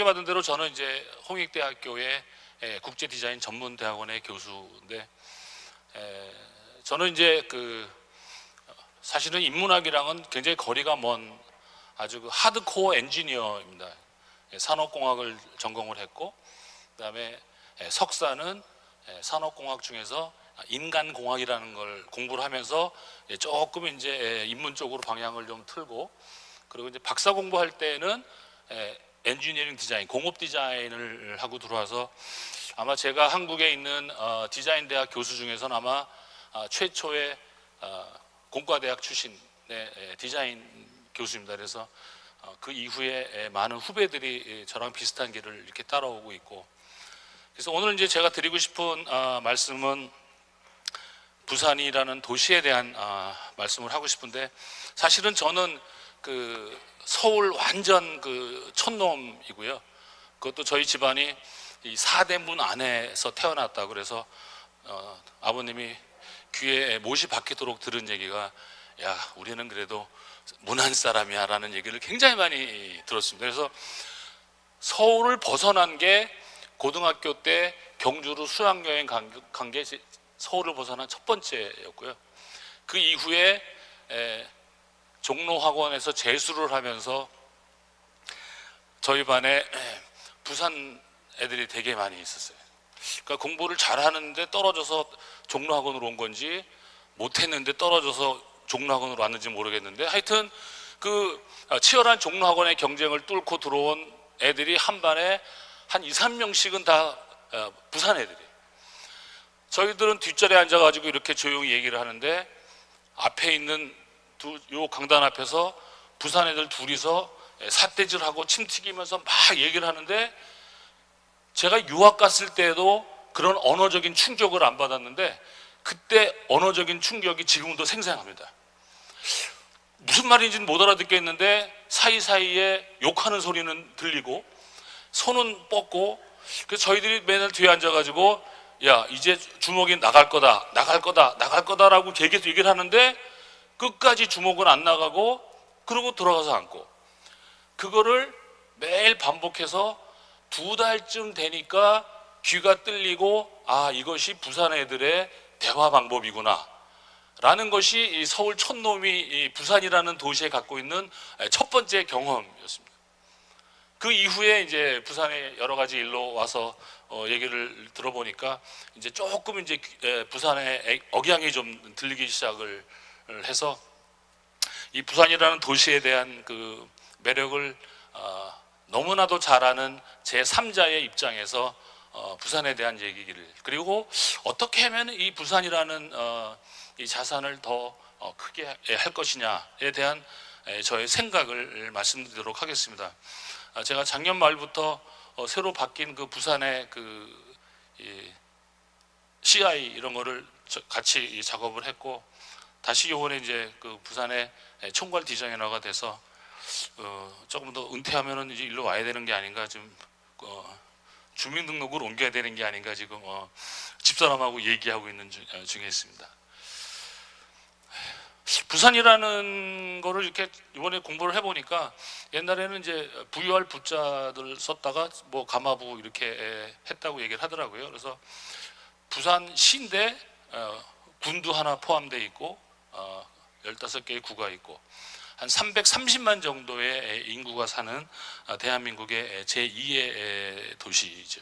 소개받은 대로 저는 이제 홍익대학교의 국제디자인 전문대학원의 교수인데, 저는 이제 사실은 인문학이랑은 굉장히 거리가 먼 아주 하드코어 엔지니어입니다. 산업공학을 전공을 했고, 그다음에 석사는 산업공학 중에서 인간공학이라는 걸 공부를 하면서 조금 이제 인문 쪽으로 방향을 좀 틀고, 그리고 이제 박사 공부할 때는 엔지니어링 디자인, 공업 디자인을 하고 들어와서 아마 제가 한국에 있는 디자인 대학 교수 중에서는 아마 최초의 공과대학 출신의 디자인 교수입니다. 그래서 그 이후에 많은 후배들이 저랑 비슷한 길을 이렇게 따라오고 있고, 그래서 오늘 이제 제가 드리고 싶은 말씀은 부산이라는 도시에 대한 말씀을 하고 싶은데, 사실은 저는 서울 완전 촌놈이고요. 그것도 저희 집안이 이 사대문 안에서 태어났다 그래서 아버님이 귀에 못이 박히도록 들은 얘기가, 야, 우리는 그래도 문안 사람이야 라는 얘기를 굉장히 많이 들었습니다. 그래서 서울을 벗어난 게 고등학교 때 경주로 수학여행 간 게 서울을 벗어난 첫 번째였고요. 그 이후에 종로학원에서 재수를 하면서 저희 반에 부산 애들이 되게 많이 있었어요. 그러니까 공부를 잘하는데 떨어져서 종로학원으로 온 건지, 못했는데 떨어져서 종로학원으로 왔는지 모르겠는데, 하여튼 치열한 종로학원의 경쟁을 뚫고 들어온 애들이 한 반에 한 2, 3명씩은 다 부산 애들이에요. 저희들은 뒷자리에 앉아가지고 이렇게 조용히 얘기를 하는데, 앞에 있는 요 강단 앞에서 부산 애들 둘이서 삿대질하고 침 튀기면서 막 얘기를 하는데, 제가 유학 갔을 때도 그런 언어적인 충격을 안 받았는데 그때 언어적인 충격이 지금도 생생합니다. 무슨 말인지는 못 알아듣겠는데 사이사이에 욕하는 소리는 들리고 손은 뻗고, 그래서 저희들이 맨날 뒤에 앉아가지고, 야, 이제 주먹이 나갈 거다 라고 계속 얘기를 하는데 끝까지 주먹은 안 나가고, 그러고 들어가서 앉고, 그거를 매일 반복해서 2달쯤 되니까 귀가 뚫리고, 아, 이것이 부산 애들의 대화 방법이구나 라는 것이 이 서울 촌놈이 이 부산이라는 도시에 갖고 있는 첫 번째 경험이었습니다. 그 이후에 이제 부산에 여러 가지 일로 와서 얘기를 들어보니까 이제 조금 이제 부산의 억양이 좀 들리기 시작을 해서 이 부산이라는 도시에 대한 그 매력을 너무나도 잘 아는 제3자의 입장에서 부산에 대한 얘기를, 그리고 어떻게 하면 이 부산이라는 이 자산을 더 크게 할 것이냐에 대한 저의 생각을 말씀드리도록 하겠습니다. 제가 작년 말부터 새로 바뀐 그 부산의 CI 이런 거를 같이 작업을 했고, 다시 요번에 이제 부산의 총괄 디자이너가 돼서 조금 더 은퇴하면은 이제 일로 와야 되는 게 아닌가, 좀 주민등록을 옮겨야 되는 게 아닌가 지금 집사람하고 얘기하고 있는 중에 있습니다. 부산이라는 거를 이렇게 이번에 공부를 해보니까, 옛날에는 이제 부유할 부자들 썼다가 뭐 가마부 이렇게 했다고 얘기를 하더라고요. 그래서 부산시인데 군도 하나 포함되어 있고 15개의 구가 있고 한 330만 정도의 인구가 사는 대한민국의 제2의 도시이죠.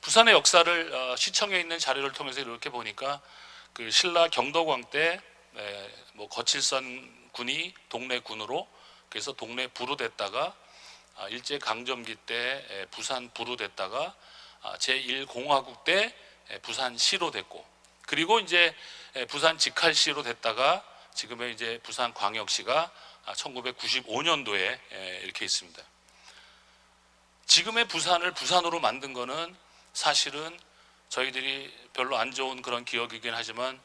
부산의 역사를 시청에 있는 자료를 통해서 이렇게 보니까, 그 신라 경도광 때 뭐 거칠선 군이 동래 군으로, 그래서 동래 부로 됐다가 일제 강점기 때 부산 부로 됐다가 제1공화국 때 부산시로 됐고, 그리고 이제 부산 직할시로 됐다가 지금의 이제 부산광역시가 1995년도에 이렇게 있습니다. 지금의 부산을 부산으로 만든 거는 사실은 저희들이 별로 안 좋은 그런 기억이긴 하지만,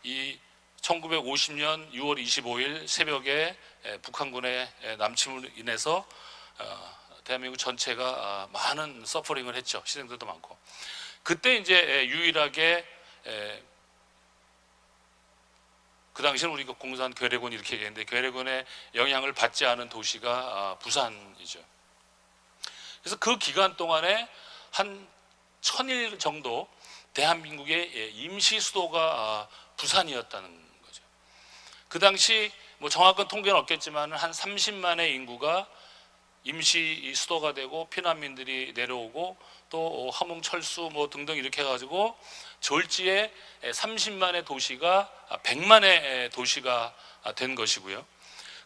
이 1950년 6월 25일 새벽에 북한군의 남침으로 인해서 대한민국 전체가 많은 서퍼링을 했죠. 희생자도 많고. 그때 이제 유일하게 그 당시에는 우리가 공산 괴뢰군 이렇게 얘기했는데, 괴뢰군의 영향을 받지 않은 도시가 부산이죠. 그래서 그 기간 동안에 한 1000일 정도 대한민국의 임시 수도가 부산이었다는 거죠. 그 당시 뭐 정확한 통계는 없겠지만 한 30만의 인구가 임시 수도가 되고 피난민들이 내려오고 또 함흥 철수 뭐 등등 이렇게 해가지고 졸지에 30만의 도시가 100만의 도시가 된 것이고요.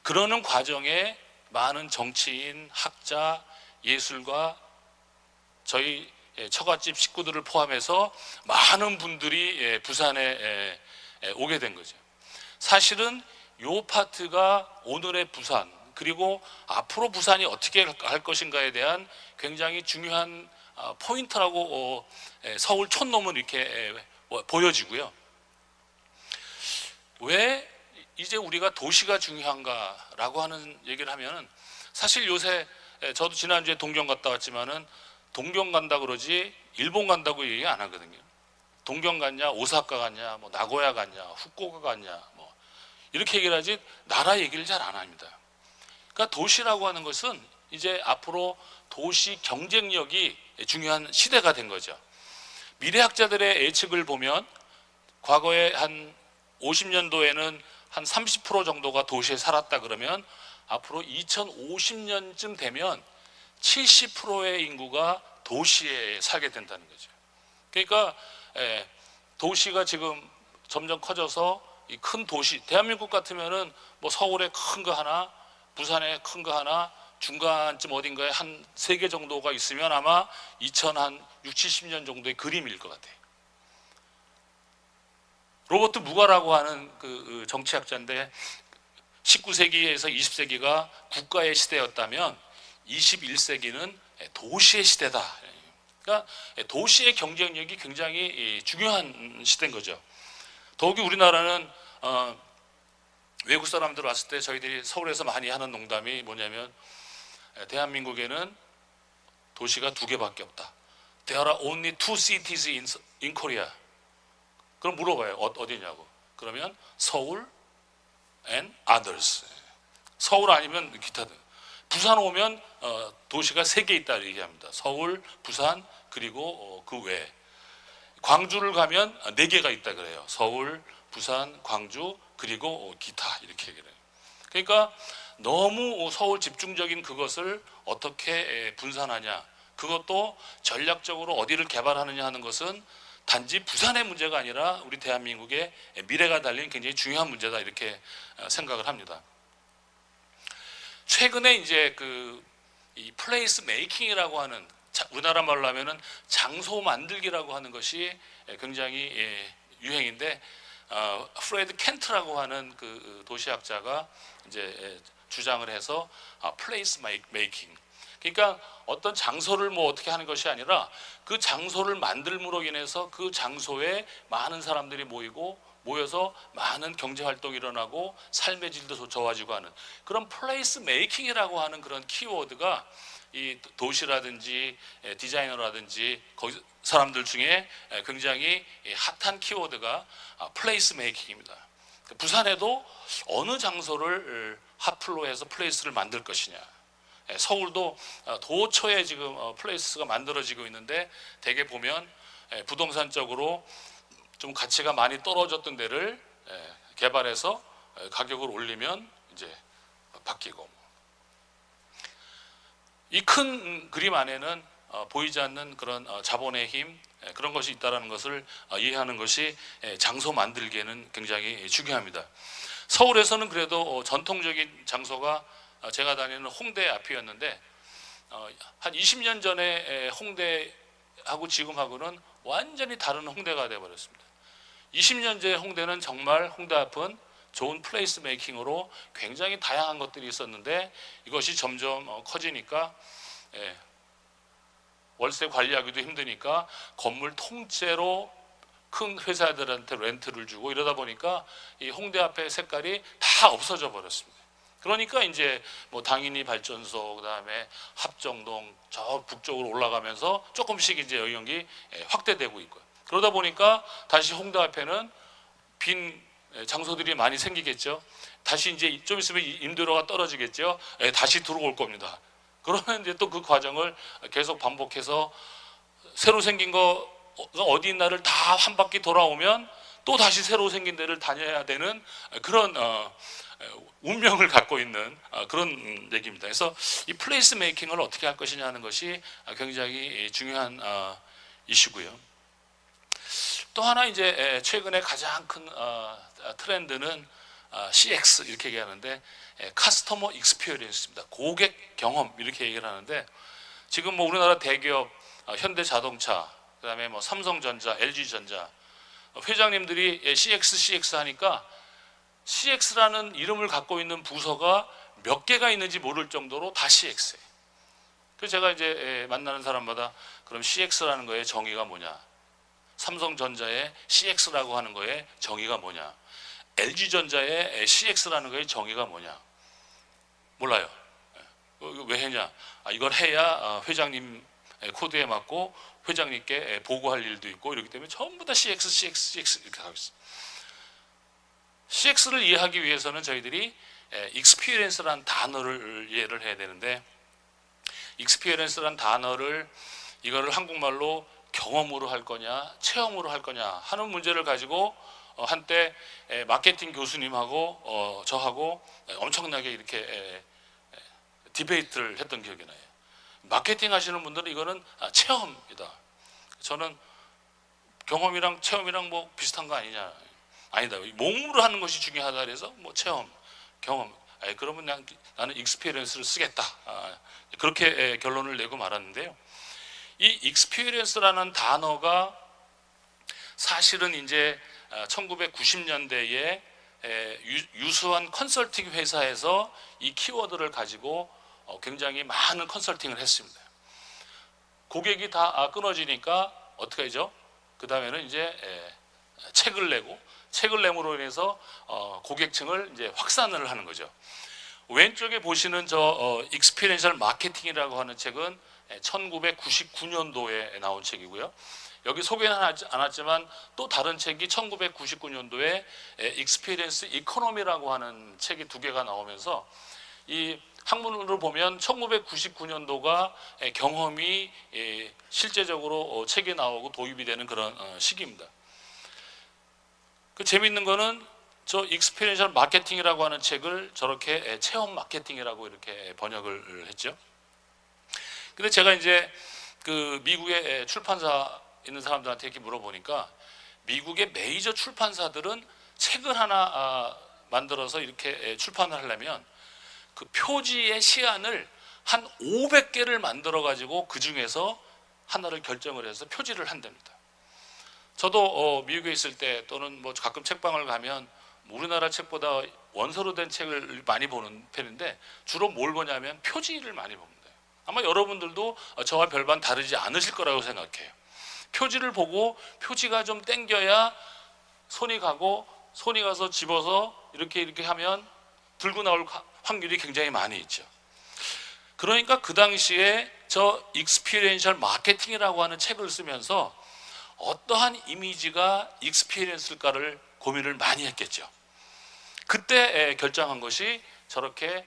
그러는 과정에 많은 정치인, 학자, 예술가, 저희 처갓집 식구들을 포함해서 많은 분들이 부산에 오게 된 거죠. 사실은 요 파트가 오늘의 부산, 그리고 앞으로 부산이 어떻게 할 것인가에 대한 굉장히 중요한 포인트라고 서울 촌놈은 이렇게 보여지고요. 왜 이제 우리가 도시가 중요한가라고 하는 얘기를 하면, 사실 요새 저도 지난주에 동경 갔다 왔지만은 동경 간다 그러지 일본 간다고 얘기 안 하거든요. 동경 갔냐, 오사카 갔냐, 뭐 나고야 갔냐, 후쿠오카 갔냐, 뭐 이렇게 얘기를 하지 나라 얘기를 잘 안 합니다. 그러니까 도시라고 하는 것은 이제 앞으로 도시 경쟁력이 중요한 시대가 된 거죠. 미래학자들의 예측을 보면 과거에 한 50년도에는 한 30% 정도가 도시에 살았다 그러면 앞으로 2050년쯤 되면 70%의 인구가 도시에 살게 된다는 거죠. 그러니까 도시가 지금 점점 커져서 이 큰 도시, 대한민국 같으면은 뭐 서울에 큰 거 하나, 부산에 큰 거 하나, 중간쯤 어딘가에 한 3개 정도가 있으면 아마 2060, 70년 정도의 그림일 것 같아요. 로버트 무가라고 하는 그 정치학자인데 19세기에서 20세기가 국가의 시대였다면 21세기는 도시의 시대다. 그러니까 도시의 경쟁력이 굉장히 중요한 시대인 거죠. 더욱이 우리나라는 외국 사람들 왔을 때 저희들이 서울에서 많이 하는 농담이 뭐냐면, 대한민국에는 도시가 2개밖에 없다. There are only 2 cities in Korea. 그럼 물어봐요. 어디냐고. 그러면 서울 and others. 서울 아니면 기타들. 부산 오면 도시가 3개 있다 얘기합니다. 서울, 부산, 그리고 그 외. 광주를 가면 4개가 있다 그래요. 서울, 부산, 광주, 그리고 기타 이렇게 얘기를 해요. 그러니까 너무 서울 집중적인 그것을 어떻게 분산하냐, 그것도 전략적으로 어디를 개발하느냐 하는 것은 단지 부산의 문제가 아니라 우리 대한민국의 미래가 달린 굉장히 중요한 문제다 이렇게 생각을 합니다. 최근에 이제 이 플레이스 메이킹이라고 하는, 우리나라 말로 하면은 장소 만들기라고 하는 것이 굉장히 유행인데, 프레드 켄트라고 하는 그 도시학자가 이제 주장을 해서 플레이스 메이킹. 그러니까 어떤 장소를 뭐 어떻게 하는 것이 아니라 그 장소를 만들므로 인해서 그 장소에 많은 사람들이 모여서 많은 경제 활동이 일어나고 삶의 질도 좋아지고 하는 그런 플레이스 메이킹이라고 하는 그런 키워드가 이 도시라든지 디자이너라든지 거기 사람들 중에 굉장히 핫한 키워드가 플레이스 메이킹입니다. 부산에도 어느 장소를 핫플로 해서 플레이스를 만들 것이냐. 서울도 도처에 지금 플레이스가 만들어지고 있는데, 대개 보면 부동산적으로 좀 가치가 많이 떨어졌던 데를 개발해서 가격을 올리면 이제 바뀌고, 이 큰 그림 안에는 보이지 않는 그런 자본의 힘, 그런 것이 있다는 것을 이해하는 것이 장소 만들기에는 굉장히 중요합니다. 서울에서는 그래도 전통적인 장소가 제가 다니는 홍대 앞이었는데, 한 20년 전에 홍대하고 지금하고는 완전히 다른 홍대가 되어버렸습니다. 20년 전에 홍대는 정말 홍대 앞은 좋은 플레이스 메이킹으로 굉장히 다양한 것들이 있었는데, 이것이 점점 커지니까 월세 관리하기도 힘드니까 건물 통째로 큰 회사들한테 렌트를 주고 이러다 보니까 이 홍대 앞의 색깔이 다 없어져 버렸습니다. 그러니까 이제 뭐 당인이 발전소, 그다음에 합정동 저 북쪽으로 올라가면서 조금씩 이제 영역이 확대되고 있고요. 그러다 보니까 다시 홍대 앞에는 빈 장소들이 많이 생기겠죠. 다시 이제 좀 있으면 임대료가 떨어지겠죠. 다시 들어올 겁니다. 그러면 이제 또 그 과정을 계속 반복해서 새로 생긴 거가 어디 있나를 다 한 바퀴 돌아오면 또 다시 새로 생긴 데를 다녀야 되는 그런 운명을 갖고 있는 그런 얘기입니다. 그래서 이 플레이스 메이킹을 어떻게 할 것이냐 하는 것이 굉장히 중요한 이슈고요. 또 하나 이제 최근에 가장 큰 트렌드는 CX 이렇게 얘기하는데 커스터머 익스피리언스입니다. 고객 경험 이렇게 얘기를 하는데 지금 뭐 우리나라 대기업 현대자동차, 그다음에 뭐 삼성전자, LG전자 회장님들이 CX 하니까 CX라는 이름을 갖고 있는 부서가 몇 개가 있는지 모를 정도로 다 CX예요. 그래서 제가 이제 만나는 사람마다 그럼 CX라는 거의 정의가 뭐냐? 삼성전자의 CX라고 하는 거의 정의가 뭐냐? LG전자의 CX라는 거의 정의가 뭐냐? 몰라요. 왜 했냐? 이걸 해야 회장님 코드에 맞고 회장님께 보고할 일도 있고 이렇기 때문에 전부 다 CX 이렇게 하고 있어요. CX를 이해하기 위해서는 저희들이 experience라는 단어를 이해를 해야 되는데 experience라는 단어를 이거를 한국말로 경험으로 할 거냐 체험으로 할 거냐 하는 문제를 가지고 한때 마케팅 교수님하고 저하고 엄청나게 이렇게 디베이트를 했던 기억이 나요. 마케팅 하시는 분들은 이거는 체험이다. 저는 경험이랑 체험이랑 뭐 비슷한 거 아니냐. 아니다. 몸으로 하는 것이 중요하다 그래서 뭐 체험, 경험. 그러면 나는 익스피리언스를 쓰겠다. 그렇게 결론을 내고 말았는데요. 이 익스피리언스라는 단어가 사실은 이제 1990년대에 유수한 컨설팅 회사에서 이 키워드를 가지고 굉장히 많은 컨설팅을 했습니다. 고객이 다 끊어지니까 어떻게 하죠? 그 다음에는 이제 책을 내고 책을 내므로 인해서 고객층을 이제 확산을 하는 거죠. 왼쪽에 보시는 저 익스피리언셜 마케팅이라고 하는 책은 1999년도에 나온 책이고요. 여기 소개는 않았지만 또 다른 책이 1999년도에 익스피리언스 이코노미라고 하는 책이 두 개가 나오면서 이 학문으로 보면 1999년도가 경험이 실제적으로 책이 나오고 도입이 되는 그런 시기입니다. 그 재미있는 거는 저 익스피리언셜 마케팅이라고 하는 책을 저렇게 체험 마케팅이라고 이렇게 번역을 했죠. 근데 제가 이제 그 미국의 출판사 있는 사람들한테 이렇게 물어보니까 미국의 메이저 출판사들은 책을 하나 만들어서 이렇게 출판을 하려면 그 표지의 시안을 한 500개를 만들어 가지고 그 중에서 하나를 결정을 해서 표지를 한답니다. 저도 미국에 있을 때 또는 뭐 가끔 책방을 가면 우리나라 책보다 원서로 된 책을 많이 보는 편인데 주로 뭘 보냐면 표지를 많이 봅니다. 아마 여러분들도 저와 별반 다르지 않으실 거라고 생각해요. 표지를 보고 표지가 좀 땡겨야 손이 가고 손이 가서 집어서 이렇게 하면 들고 나올 확률이 굉장히 많이 있죠. 그러니까 그 당시에 저 익스피리언셜 마케팅이라고 하는 책을 쓰면서 어떠한 이미지가 익스피리언스일까를 고민을 많이 했겠죠. 그때 결정한 것이 저렇게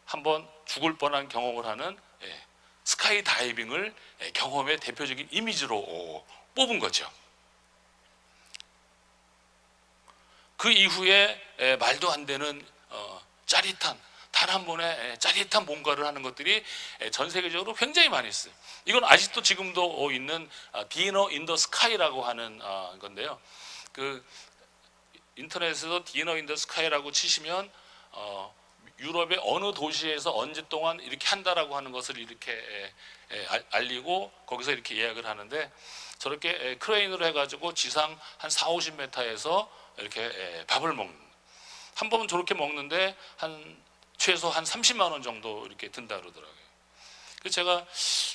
한번 죽을 뻔한 경험을 하는 스카이 다이빙을 경험의 대표적인 이미지로 뽑은 거죠. 그 이후에 말도 안 되는 짜릿한 단 한 번에 짜릿한 뭔가를 하는 것들이 전 세계적으로 굉장히 많이 있어요. 이건 아직도 지금도 있는 디너 인 더 스카이라고 하는 건데요. 그 인터넷에서 디너 인 더 스카이라고 치시면 유럽의 어느 도시에서 언제 동안 이렇게 한다라고 하는 것을 이렇게 알리고 거기서 이렇게 예약을 하는데 저렇게 크레인으로 해가지고 지상 한 40-50m에서 이렇게 밥을 먹는 한 번은 저렇게 먹는데 최소 한 30만 원 정도 이렇게 든다 그러더라고요. 그래서 제가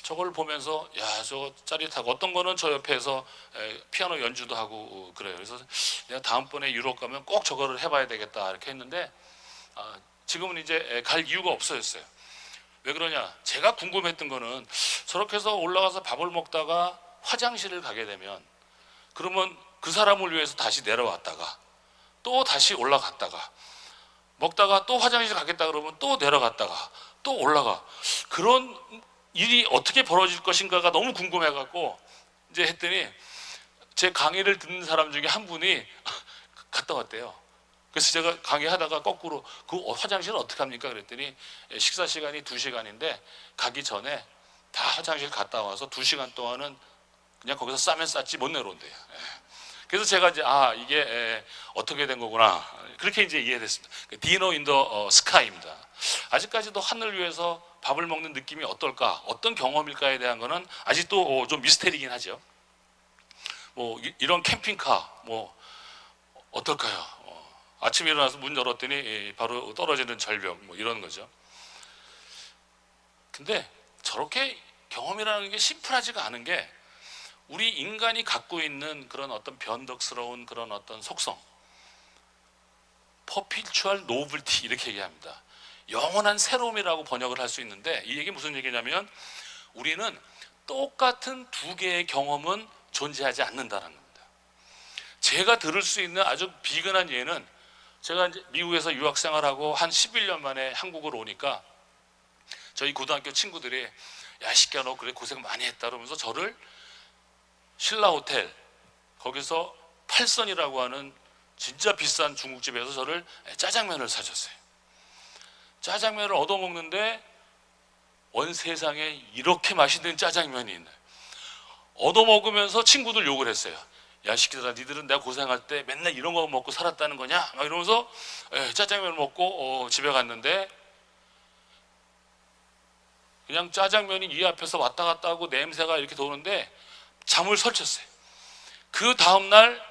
저걸 보면서 야, 저거 짜릿하고 어떤 거는 저 옆에서 피아노 연주도 하고 그래요. 그래서 내가 다음번에 유럽 가면 꼭 저거를 해봐야 되겠다 이렇게 했는데 지금은 이제 갈 이유가 없어졌어요. 왜 그러냐? 제가 궁금했던 거는 저렇게 해서 올라가서 밥을 먹다가 화장실을 가게 되면 그러면 그 사람을 위해서 다시 내려왔다가 또 다시 올라갔다가 먹다가 또 화장실 가겠다 그러면 또 내려갔다가 또 올라가. 그런 일이 어떻게 벌어질 것인가가 너무 궁금해갖고 이제 했더니 제 강의를 듣는 사람 중에 한 분이 갔다 왔대요. 그래서 제가 강의하다가 거꾸로 그 화장실은 어떻게 합니까? 그랬더니 식사 시간이 2시간인데 가기 전에 다 화장실 갔다 와서 2시간 동안은 그냥 거기서 싸면 쌌지 못 내려온대요. 그래서 제가 이제 이게 어떻게 된 거구나 그렇게 이제 이해됐습니다. 디너 인 더 스카이입니다. 아직까지도 하늘 위에서 밥을 먹는 느낌이 어떨까, 어떤 경험일까에 대한 거는 아직도 좀 미스테리긴 하죠. 뭐 이런 캠핑카 뭐 어떨까요? 아침에 일어나서 문 열었더니 바로 떨어지는 절벽 뭐 이런 거죠. 근데 저렇게 경험이라는 게 심플하지가 않은 게 우리 인간이 갖고 있는 그런 어떤 변덕스러운 그런 어떤 속성, 퍼피추얼 노블티 이렇게 얘기합니다. 영원한 새로움이라고 번역을 할 수 있는데 이 얘기 무슨 얘기냐면 우리는 똑같은 두 개의 경험은 존재하지 않는다는 겁니다. 제가 들을 수 있는 아주 비근한 예는 제가 이제 미국에서 유학 생활하고 한 11년 만에 한국으로 오니까 저희 고등학교 친구들이 야 시끼야 너 그래 고생 많이 했다 그러면서 저를 신라 호텔 거기서 팔선이라고 하는 진짜 비싼 중국집에서 저를 짜장면을 사줬어요. 짜장면을 얻어먹는데 온 세상에 이렇게 맛있는 짜장면이 있나요? 얻어먹으면서 친구들 욕을 했어요. 야 시끼들아 니들은 내가 고생할 때 맨날 이런 거 먹고 살았다는 거냐? 막 이러면서 짜장면을 먹고 집에 갔는데 그냥 짜장면이 이 앞에서 왔다 갔다 하고 냄새가 이렇게 도는데 잠을 설쳤어요. 그 다음날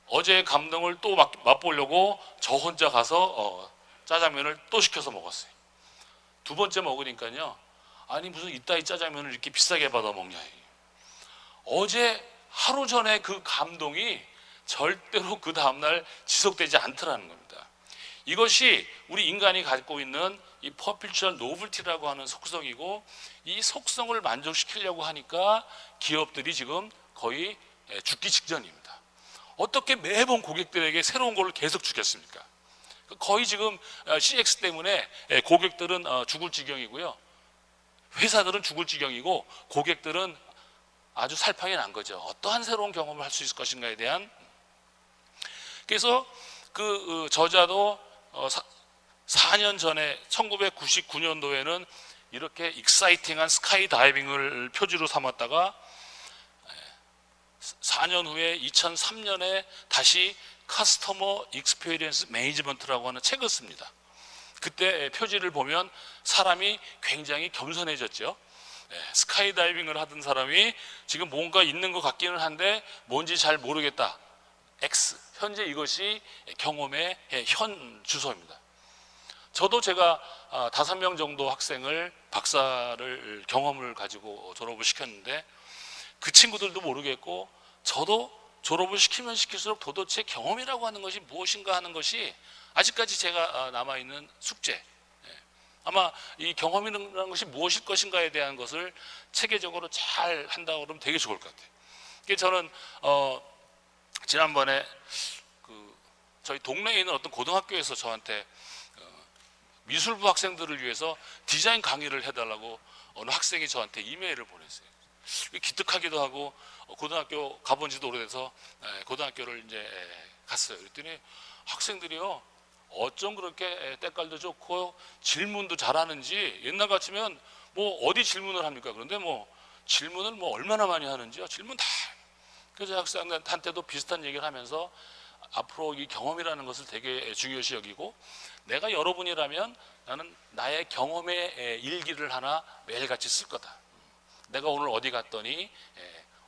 어제의 감동을 또 맛보려고 저 혼자 가서 짜장면을 또 시켜서 먹었어요. 두 번째 먹으니까요 아니 무슨 이따위 짜장면을 이렇게 비싸게 받아 먹냐. 어제 하루 전에 그 감동이 절대로 그 다음날 지속되지 않더라는 겁니다. 이것이 우리 인간이 갖고 있는 이 퍼피추얼 노블티라고 하는 속성이고 이 속성을 만족시키려고 하니까 기업들이 지금 거의 죽기 직전입니다. 어떻게 매번 고객들에게 새로운 걸 계속 주겠습니까? 거의 지금 CX 때문에 고객들은 죽을 지경이고요. 회사들은 죽을 지경이고 고객들은 아주 살팡이 난 거죠. 어떠한 새로운 경험을 할 수 있을 것인가에 대한. 그래서 그 저자도 4년 전에 1999년도에는 이렇게 익사이팅한 스카이 다이빙을 표지로 삼았다가 4년 후에 2003년에 다시 커스터머 익스피리언스 매니지먼트라고 하는 책을 씁니다. 그때 표지를 보면 사람이 굉장히 겸손해졌죠. 스카이 다이빙을 하던 사람이 지금 뭔가 있는 것 같기는 한데 뭔지 잘 모르겠다. X. 현재 이것이 경험의 현 주소입니다. 저도 제가 5명 정도 학생을 박사를 경험을 가지고 졸업을 시켰는데 그 친구들도 모르겠고 저도 졸업을 시키면 시킬수록 도대체 경험이라고 하는 것이 무엇인가 하는 것이 아직까지 제가 남아있는 숙제. 아마 이 경험이라는 것이 무엇일 것인가에 대한 것을 체계적으로 잘 한다고 그러면 되게 좋을 것 같아요. 그래서 저는 지난번에 저희 동네에 있는 어떤 고등학교에서 저한테 미술부 학생들을 위해서 디자인 강의를 해달라고 어느 학생이 저한테 이메일을 보냈어요. 기특하기도 하고 고등학교 가본 지도 오래돼서 고등학교를 이제 갔어요. 그랬더니 학생들이요 어쩜 그렇게 때깔도 좋고 질문도 잘하는지 옛날 같으면 뭐 어디 질문을 합니까? 그런데 뭐 질문을 뭐 얼마나 많이 하는지요. 질문 다. 그래서 학생한테도 비슷한 얘기를 하면서 앞으로 이 경험이라는 것을 되게 중요시 여기고 내가 여러분이라면 나는 나의 경험의 일기를 하나 매일같이 쓸 거다. 내가 오늘 어디 갔더니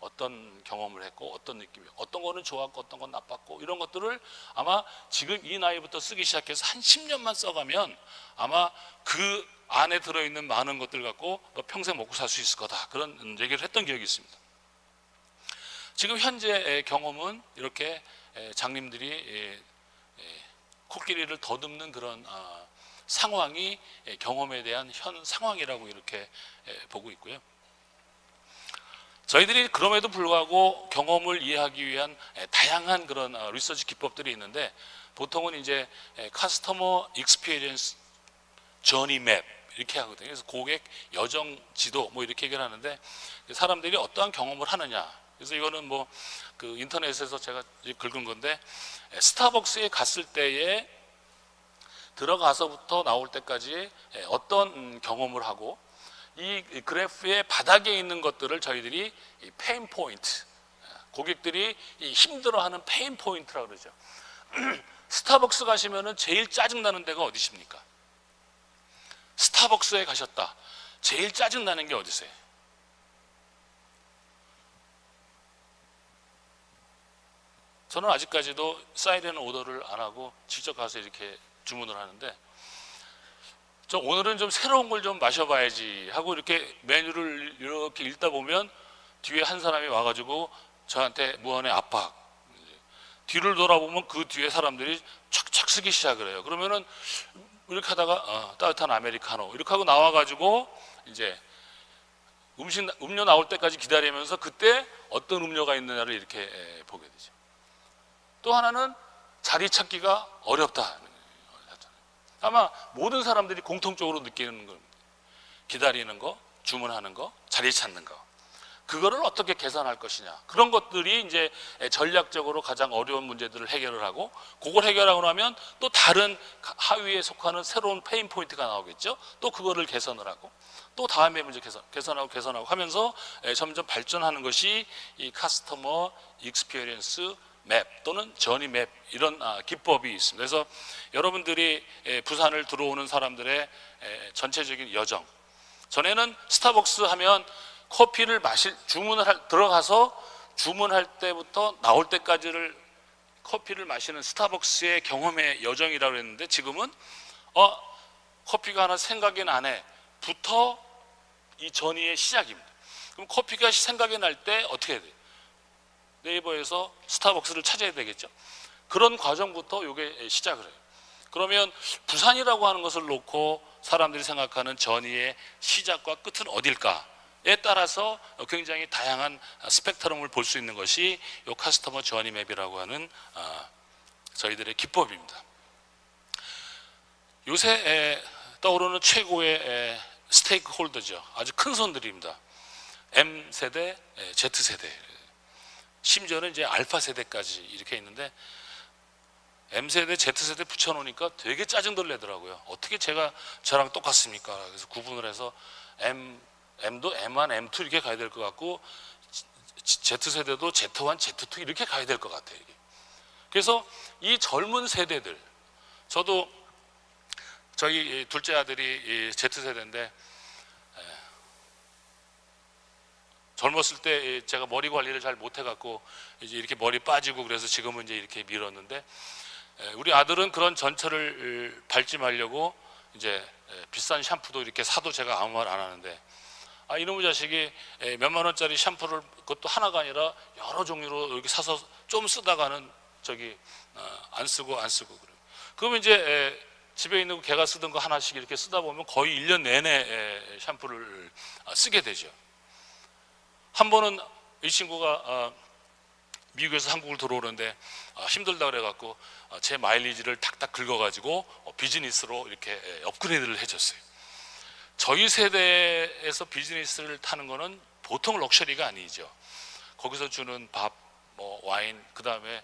어떤 경험을 했고 어떤 느낌이 어떤 거는 좋았고 어떤 건 나빴고 이런 것들을 아마 지금 이 나이부터 쓰기 시작해서 한 10년만 써가면 아마 그 안에 들어있는 많은 것들 갖고 너 평생 먹고 살 수 있을 거다. 그런 얘기를 했던 기억이 있습니다. 지금 현재 경험은 이렇게 장님들이 코끼리를 더듬는 그런 상황이 경험에 대한 현 상황이라고 이렇게 보고 있고요. 저희들이 그럼에도 불구하고 경험을 이해하기 위한 다양한 그런 리서치 기법들이 있는데 보통은 이제 커스터머 익스피리언스 저니 맵 이렇게 하거든요. 그래서 고객 여정 지도 뭐 이렇게 얘기를 하는데 사람들이 어떠한 경험을 하느냐. 그래서 이거는 뭐 그 인터넷에서 제가 긁은 건데 스타벅스에 갔을 때에 들어가서부터 나올 때까지 어떤 경험을 하고 이 그래프의 바닥에 있는 것들을 저희들이 페인 포인트, 고객들이 힘들어하는 페인 포인트라고 그러죠. 스타벅스 가시면은 제일 짜증나는 데가 어디십니까? 스타벅스에 가셨다. 제일 짜증나는 게 어디세요? 저는 아직까지도 사이렌 오더를 안 하고 직접 가서 이렇게 주문을 하는데, 저 오늘은 좀 새로운 걸 좀 마셔봐야지 하고 이렇게 메뉴를 이렇게 읽다 보면 뒤에 한 사람이 와가지고 저한테 무한의 압박. 뒤를 돌아보면 그 뒤에 사람들이 촥촥 쓰기 시작을 해요. 그러면은 이렇게 하다가 따뜻한 아메리카노 이렇게 하고 나와가지고 이제 음료 나올 때까지 기다리면서 그때 어떤 음료가 있느냐를 이렇게 보게 되죠. 또 하나는 자리 찾기가 어렵다. 아마 모든 사람들이 공통적으로 느끼는 겁니다. 기다리는 거, 주문하는 거, 자리 찾는 거. 그거를 어떻게 개선할 것이냐. 그런 것들이 이제 전략적으로 가장 어려운 문제들을 해결을 하고, 그걸 해결하고 나면 또 다른 하위에 속하는 새로운 페인 포인트가 나오겠죠. 또 그거를 개선을 하고, 또 다음에 문제 개선하고 하면서 점점 발전하는 것이 이 커스터머 익스피리언스 맵 또는 저니 맵, 이런 기법이 있습니다. 그래서 여러분들이 부산을 들어오는 사람들의 전체적인 여정, 전에는 스타벅스 하면 커피를 들어가서 주문할 때부터 나올 때까지를 커피를 마시는 스타벅스의 경험의 여정이라고 했는데, 지금은 커피가 하나 생각이 나네부터 이 전이의 시작입니다. 그럼 커피가 생각이 날 때 어떻게 해야 돼요? 네이버에서 스타벅스를 찾아야 되겠죠. 그런 과정부터 이게 시작을 해요. 그러면 부산이라고 하는 것을 놓고 사람들이 생각하는 전이의 시작과 끝은 어딜까에 따라서 굉장히 다양한 스펙트럼을 볼 수 있는 것이 이 커스터머 저니 맵이라고 하는 저희들의 기법입니다. 요새 떠오르는 최고의 스테이크 홀더죠. 아주 큰 손들입니다. M세대, Z세대, 심지어는 이제 알파 세대까지 이렇게 있는데, M세대, Z세대 붙여놓으니까 되게 짜증들 내더라고요. 어떻게 저랑 똑같습니까? 그래서 구분을 해서 M도 M1, M2 이렇게 가야 될 것 같고, Z세대도 Z1, Z2 이렇게 가야 될 것 같아요. 그래서 이 젊은 세대들, 저도 저희 둘째 아들이 Z세대인데, 젊었을 때 제가 머리 관리를 잘 못해갖고 이제 이렇게 머리 빠지고 그래서 지금은 이제 이렇게 밀었는데, 우리 아들은 그런 전철을 밟지 말려고 이제 비싼 샴푸도 이렇게 사도 제가 아무 말 안 하는데, 이놈의 자식이 몇만 원짜리 샴푸를 그것도 하나가 아니라 여러 종류로 이렇게 사서 좀 쓰다가는 안 쓰고 그래요. 그러면 이제 집에 있는 거 걔가 쓰던 거 하나씩 이렇게 쓰다 보면 거의 1년 내내 샴푸를 쓰게 되죠. 한 번은 이 친구가 미국에서 한국을 들어오는데 힘들다 그래갖고 제 마일리지를 탁탁 긁어가지고 비즈니스로 이렇게 업그레이드를 해줬어요. 저희 세대에서 비즈니스를 타는 거는 보통 럭셔리가 아니죠. 거기서 주는 밥, 뭐 와인, 그 다음에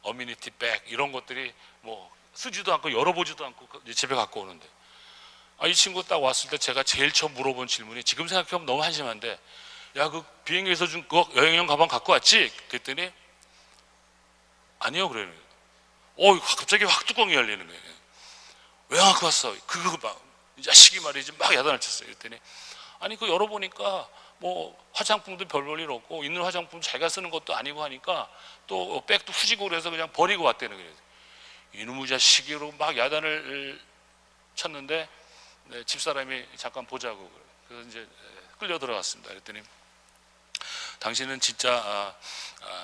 어미니티 백 이런 것들이 뭐 쓰지도 않고 열어보지도 않고 집에 갖고 오는데, 이 친구 딱 왔을 때 제가 제일 처음 물어본 질문이, 지금 생각해보면 너무 한심한데, 야, 그 비행기에서 준 그거 여행용 가방 갖고 왔지? 그랬더니 아니요 그래요. 갑자기 확 뚜껑이 열리는 거예요. 왜 안 갖고 왔어? 그거 막 이 자식이 말이지 막 야단을 쳤어요. 그랬더니 아니 그 열어보니까 뭐 화장품도 별 볼 일 없고, 있는 화장품 자기가 쓰는 것도 아니고 하니까 또 백도 후지고 그래서 그냥 버리고 왔다는 거예요. 이놈의 자식으로 막 야단을 쳤는데 집사람이 잠깐 보자고 그래서 이제 끌려 들어갔습니다. 그랬더니 당신은 진짜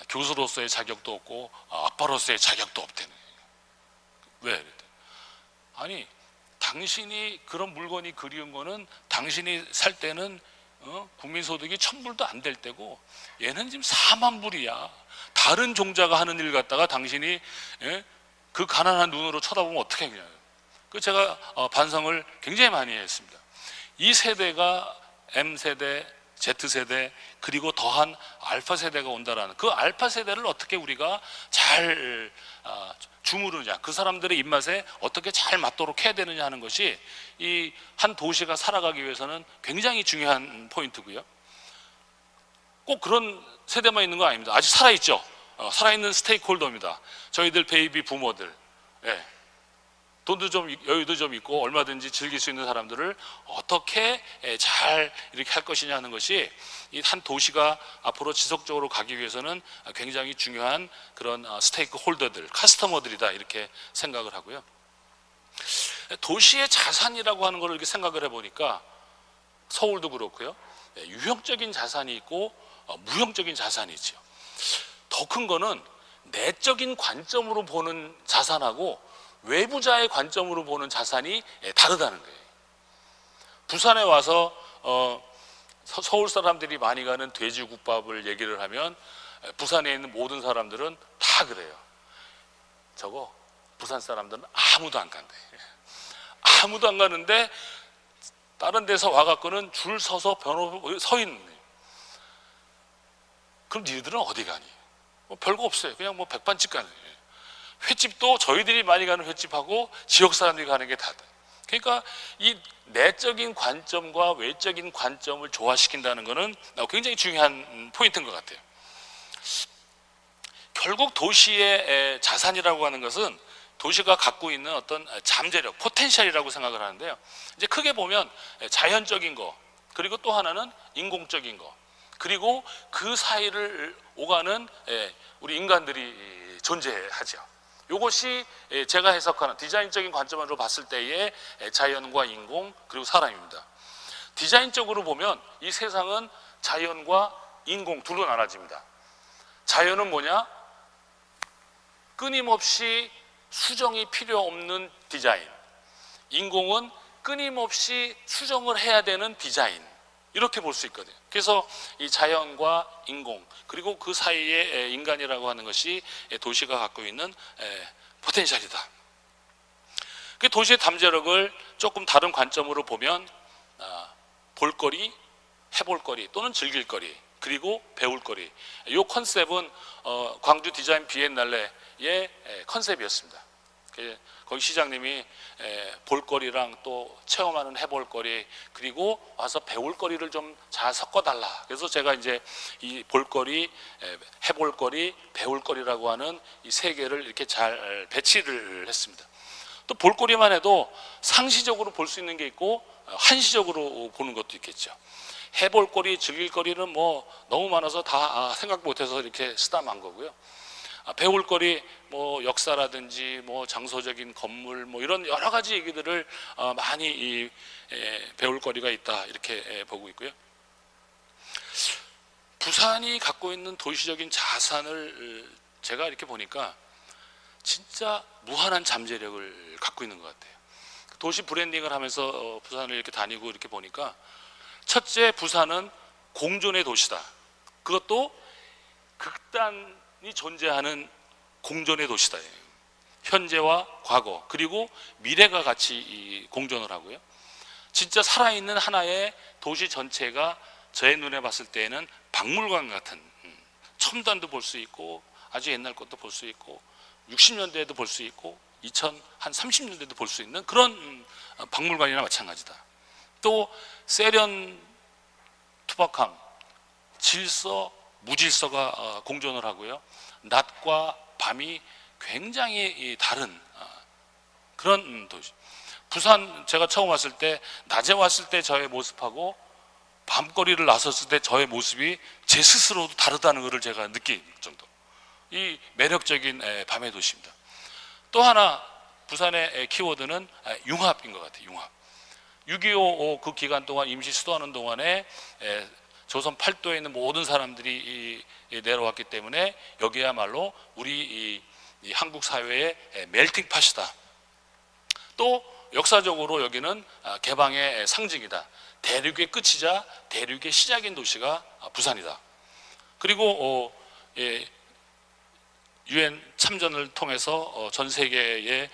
교수로서의 자격도 없고 아빠로서의 자격도 없다는 거예요. 왜? 그랬더니 아니 당신이 그런 물건이 그리운 거는 당신이 살 때는 국민소득이 1,000불도 안 될 때고, 얘는 지금 4만 불이야. 다른 종자가 하는 일 갖다가 당신이 그 가난한 눈으로 쳐다보면 어떻게 그냥 그 제가 반성을 굉장히 많이 했습니다. 이 세대가 M세대, Z세대, 그리고 더한 알파세대가 온다라는 그 알파세대를 어떻게 우리가 잘 주무르느냐, 그 사람들의 입맛에 어떻게 잘 맞도록 해야 되느냐 하는 것이 이 한 도시가 살아가기 위해서는 굉장히 중요한 포인트고요. 꼭 그런 세대만 있는 거 아닙니다. 아직 살아있죠. 살아있는 스테이크홀더입니다. 저희들 베이비 부모들, 예. 돈도 좀 여유도 좀 있고 얼마든지 즐길 수 있는 사람들을 어떻게 잘 이렇게 할 것이냐 하는 것이 이 한 도시가 앞으로 지속적으로 가기 위해서는 굉장히 중요한 그런 스테이크 홀더들, 커스터머들이다, 이렇게 생각을 하고요. 도시의 자산이라고 하는 걸 이렇게 생각을 해보니까 서울도 그렇고요, 유형적인 자산이 있고 무형적인 자산이 있죠. 더 큰 거는 내적인 관점으로 보는 자산하고 외부자의 관점으로 보는 자산이 다르다는 거예요. 부산에 와서 서울 사람들이 많이 가는 돼지국밥을 얘기를 하면 부산에 있는 모든 사람들은 다 그래요. 저거 부산 사람들은 아무도 안 간대. 아무도 안 가는데 다른 데서 와갖고는 줄 서서 서 있는. 그럼 니들은 어디 가니? 뭐 별거 없어요. 그냥 뭐 백반집 가는 거예요. 횟집도 저희들이 많이 가는 횟집하고 지역 사람들이 가는 게 다르다. 그러니까 이 내적인 관점과 외적인 관점을 조화시킨다는 것은 굉장히 중요한 포인트인 것 같아요. 결국 도시의 자산이라고 하는 것은 도시가 갖고 있는 어떤 잠재력, 포텐셜이라고 생각을 하는데요. 이제 크게 보면 자연적인 거, 그리고 또 하나는 인공적인 거, 그리고 그 사이를 오가는 우리 인간들이 존재하죠. 이것이 제가 해석하는 디자인적인 관점으로 봤을 때의 자연과 인공, 그리고 사람입니다. 디자인적으로 보면 이 세상은 자연과 인공 둘로 나눠집니다. 자연은 뭐냐? 끊임없이 수정이 필요 없는 디자인. 인공은 끊임없이 수정을 해야 되는 디자인. 이렇게 볼 수 있거든요. 그래서 이 자연과 인공, 그리고 그 사이에 인간이라고 하는 것이 도시가 갖고 있는 포텐셜이다. 그 도시의 잠재력을 조금 다른 관점으로 보면 볼거리, 해볼거리 또는 즐길거리, 그리고 배울거리, 이 컨셉은 광주 디자인 비엔날레의 컨셉이었습니다. 거기 시장님이 볼거리랑 또 체험하는 해볼거리, 그리고 와서 배울거리를 좀 잘 섞어달라. 그래서 제가 이제 이 볼거리, 해볼거리, 배울거리라고 하는 이 세 개를 이렇게 잘 배치를 했습니다. 또 볼거리만 해도 상시적으로 볼 수 있는 게 있고 한시적으로 보는 것도 있겠죠. 해볼거리, 즐길거리는 뭐 너무 많아서 다 생각 못해서 이렇게 쓰다만 거고요. 배울거리, 뭐 역사라든지 뭐 장소적인 건물, 뭐 이런 여러 가지 얘기들을 많이 배울거리가 있다, 이렇게 보고 있고요. 부산이 갖고 있는 도시적인 자산을 제가 이렇게 보니까 진짜 무한한 잠재력을 갖고 있는 것 같아요. 도시 브랜딩을 하면서 부산을 이렇게 다니고 이렇게 보니까, 첫째, 부산은 공존의 도시다. 그것도 극단이 존재하는 공존의 도시다. 현재와 과거, 그리고 미래가 같이 공존을 하고요. 진짜 살아있는 하나의 도시 전체가 제 눈에 봤을 때에는 박물관 같은, 첨단도 볼 수 있고 아주 옛날 것도 볼 수 있고 60년대에도 볼 수 있고 30년대도 볼 수 있는 그런 박물관이나 마찬가지다. 또 세련, 투박함, 질서, 무질서가 공존을 하고요. 낮과 밤이 굉장히 다른 그런 도시. 부산 제가 처음 왔을 때, 낮에 왔을 때 저의 모습하고 밤거리를 나섰을 때 저의 모습이 제 스스로도 다르다는 것을 제가 느낄 정도. 이 매력적인 밤의 도시입니다. 또 하나 부산의 키워드는 융합인 것 같아요. 융합. 6.25 그 기간 동안 임시 수도하는 동안에 조선 팔도에 있는 모든 사람들이 내려왔기 때문에 여기야말로 우리 이 한국 사회의 멜팅팟이다. 또 역사적으로 여기는 개방의 상징이다. 대륙의 끝이자 대륙의 시작인 도시가 부산이다. 그리고 유엔 참전을 통해서 전 세계의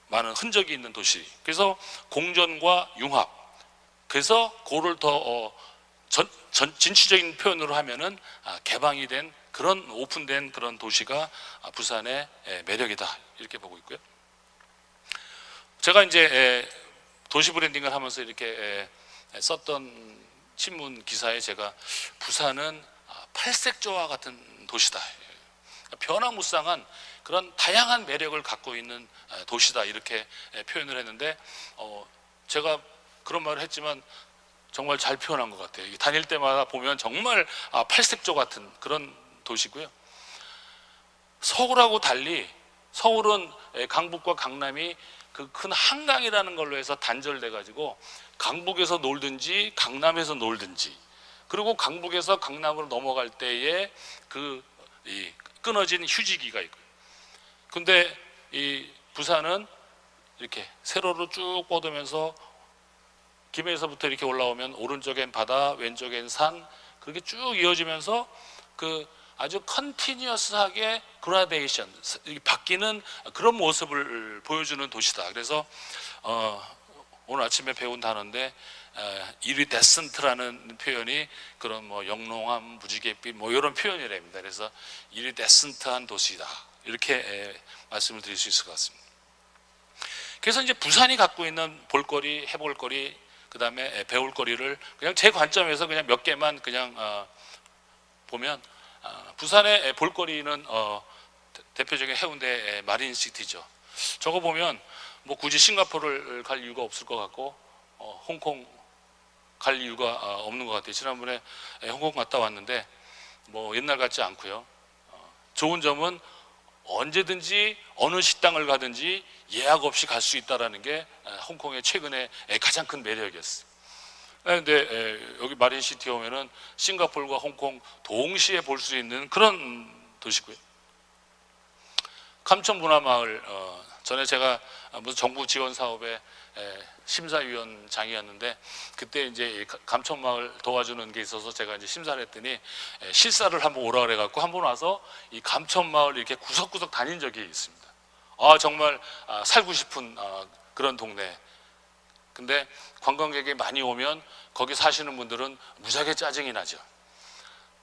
많은 흔적이 있는 도시. 그래서 공전과 융합. 그래서 그를 더 진취적인 표현으로 하면은 개방이 된 그런 오픈된 그런 도시가 부산의 매력이다 이렇게 보고 있고요. 제가 이제 도시 브랜딩을 하면서 이렇게 썼던 신문 기사에 제가 부산은 팔색조와 같은 도시다, 변화무쌍한 그런 다양한 매력을 갖고 있는 도시다 이렇게 표현을 했는데 제가 그런 말을 했지만 정말 잘 표현한 것 같아요. 다닐 때마다 보면 정말 팔색조 같은 그런 도시고요. 서울하고 달리 서울은 강북과 강남이 그 큰 한강이라는 걸로 해서 단절돼 가지고 강북에서 놀든지 강남에서 놀든지, 그리고 강북에서 강남으로 넘어갈 때에 이 끊어진 휴지기가 있고요. 근데 이 부산은 이렇게 세로로 쭉 뻗으면서 김해에서부터 이렇게 올라오면 오른쪽엔 바다, 왼쪽엔 산, 그렇게 쭉 이어지면서 그 아주 컨티뉴어스하게 그라데이션, 바뀌는 그런 모습을 보여주는 도시다. 그래서 오늘 아침에 배운 단어인데 이리데센트라는 표현이 그런 뭐 영롱함, 무지갯빛 뭐 이런 표현이랍니다. 그래서 이리데센트한 도시다 이렇게 말씀을 드릴 수 있을 것 같습니다. 그래서 이제 부산이 갖고 있는 볼거리, 해볼거리, 그 다음에 배울거리를 그냥 제 관점에서 그냥 몇 개만 그냥 보면, 부산의 볼거리는 대표적인 해운대 마린시티죠. 저거 보면 뭐 굳이 싱가포르를 갈 이유가 없을 것 같고 홍콩 갈 이유가 없는 것 같아요. 지난번에 홍콩 갔다 왔는데 뭐 옛날 같지 않고요. 좋은 점은 언제든지 어느 식당을 가든지 예약 없이 갈 수 있다는 게 홍콩의 최근에 가장 큰 매력이었어요. 그런데 여기 마린시티에 오면은 싱가포르와 홍콩 동시에 볼 수 있는 그런 도시고요. 감천문화마을, 전에 제가 무슨 정부 지원 사업의 심사위원장이었는데 그때 이제 감천마을 도와주는 게 있어서 제가 이제 심사를 했더니 실사를 한번 오라 그래갖고 한번 와서 이 감천마을 이렇게 구석구석 다닌 적이 있습니다. 정말 살고 싶은 그런 동네. 근데 관광객이 많이 오면 거기 사시는 분들은 무지하게 짜증이 나죠.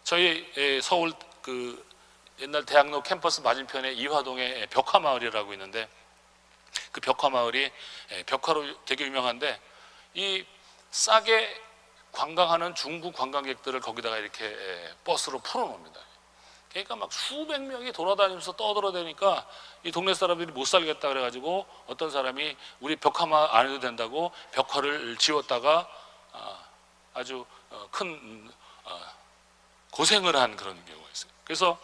저희 서울 그 옛날 대학로 캠퍼스 맞은편에 이화동에 벽화마을이라고 있는데 그 벽화마을이 벽화로 되게 유명한데 이 싸게 관광하는 중국 관광객들을 거기다가 이렇게 버스로 풀어놓습니다. 그러니까 막 수백 명이 돌아다니면서 떠들어대니까 이 동네 사람들이 못 살겠다 그래가지고 어떤 사람이 우리 벽화마을 안 해도 된다고 벽화를 지웠다가 아주 큰 고생을 한 그런 경우가 있어요. 그래서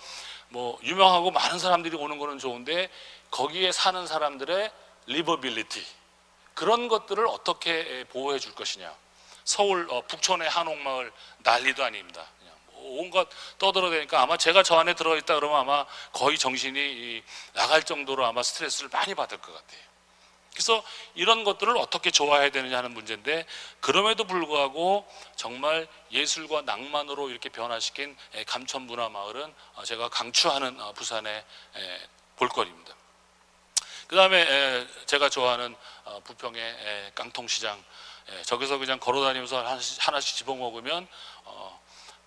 뭐 유명하고 많은 사람들이 오는 거는 좋은데 거기에 사는 사람들의 리버빌리티, 그런 것들을 어떻게 보호해 줄 것이냐. 서울 북촌의 한옥마을 난리도 아닙니다. 그냥 온갖 떠들어대니까 아마 제가 저 안에 들어있다 그러면 아마 거의 정신이 나갈 정도로 아마 스트레스를 많이 받을 것 같아요. 그래서 이런 것들을 어떻게 좋아해야 되느냐 하는 문제인데, 그럼에도 불구하고 정말 예술과 낭만으로 이렇게 변화시킨 감천문화마을은 제가 강추하는 부산의 볼거리입니다. 그 다음에 제가 좋아하는 부평의 깡통시장, 저기서 그냥 걸어다니면서 하나씩 집어먹으면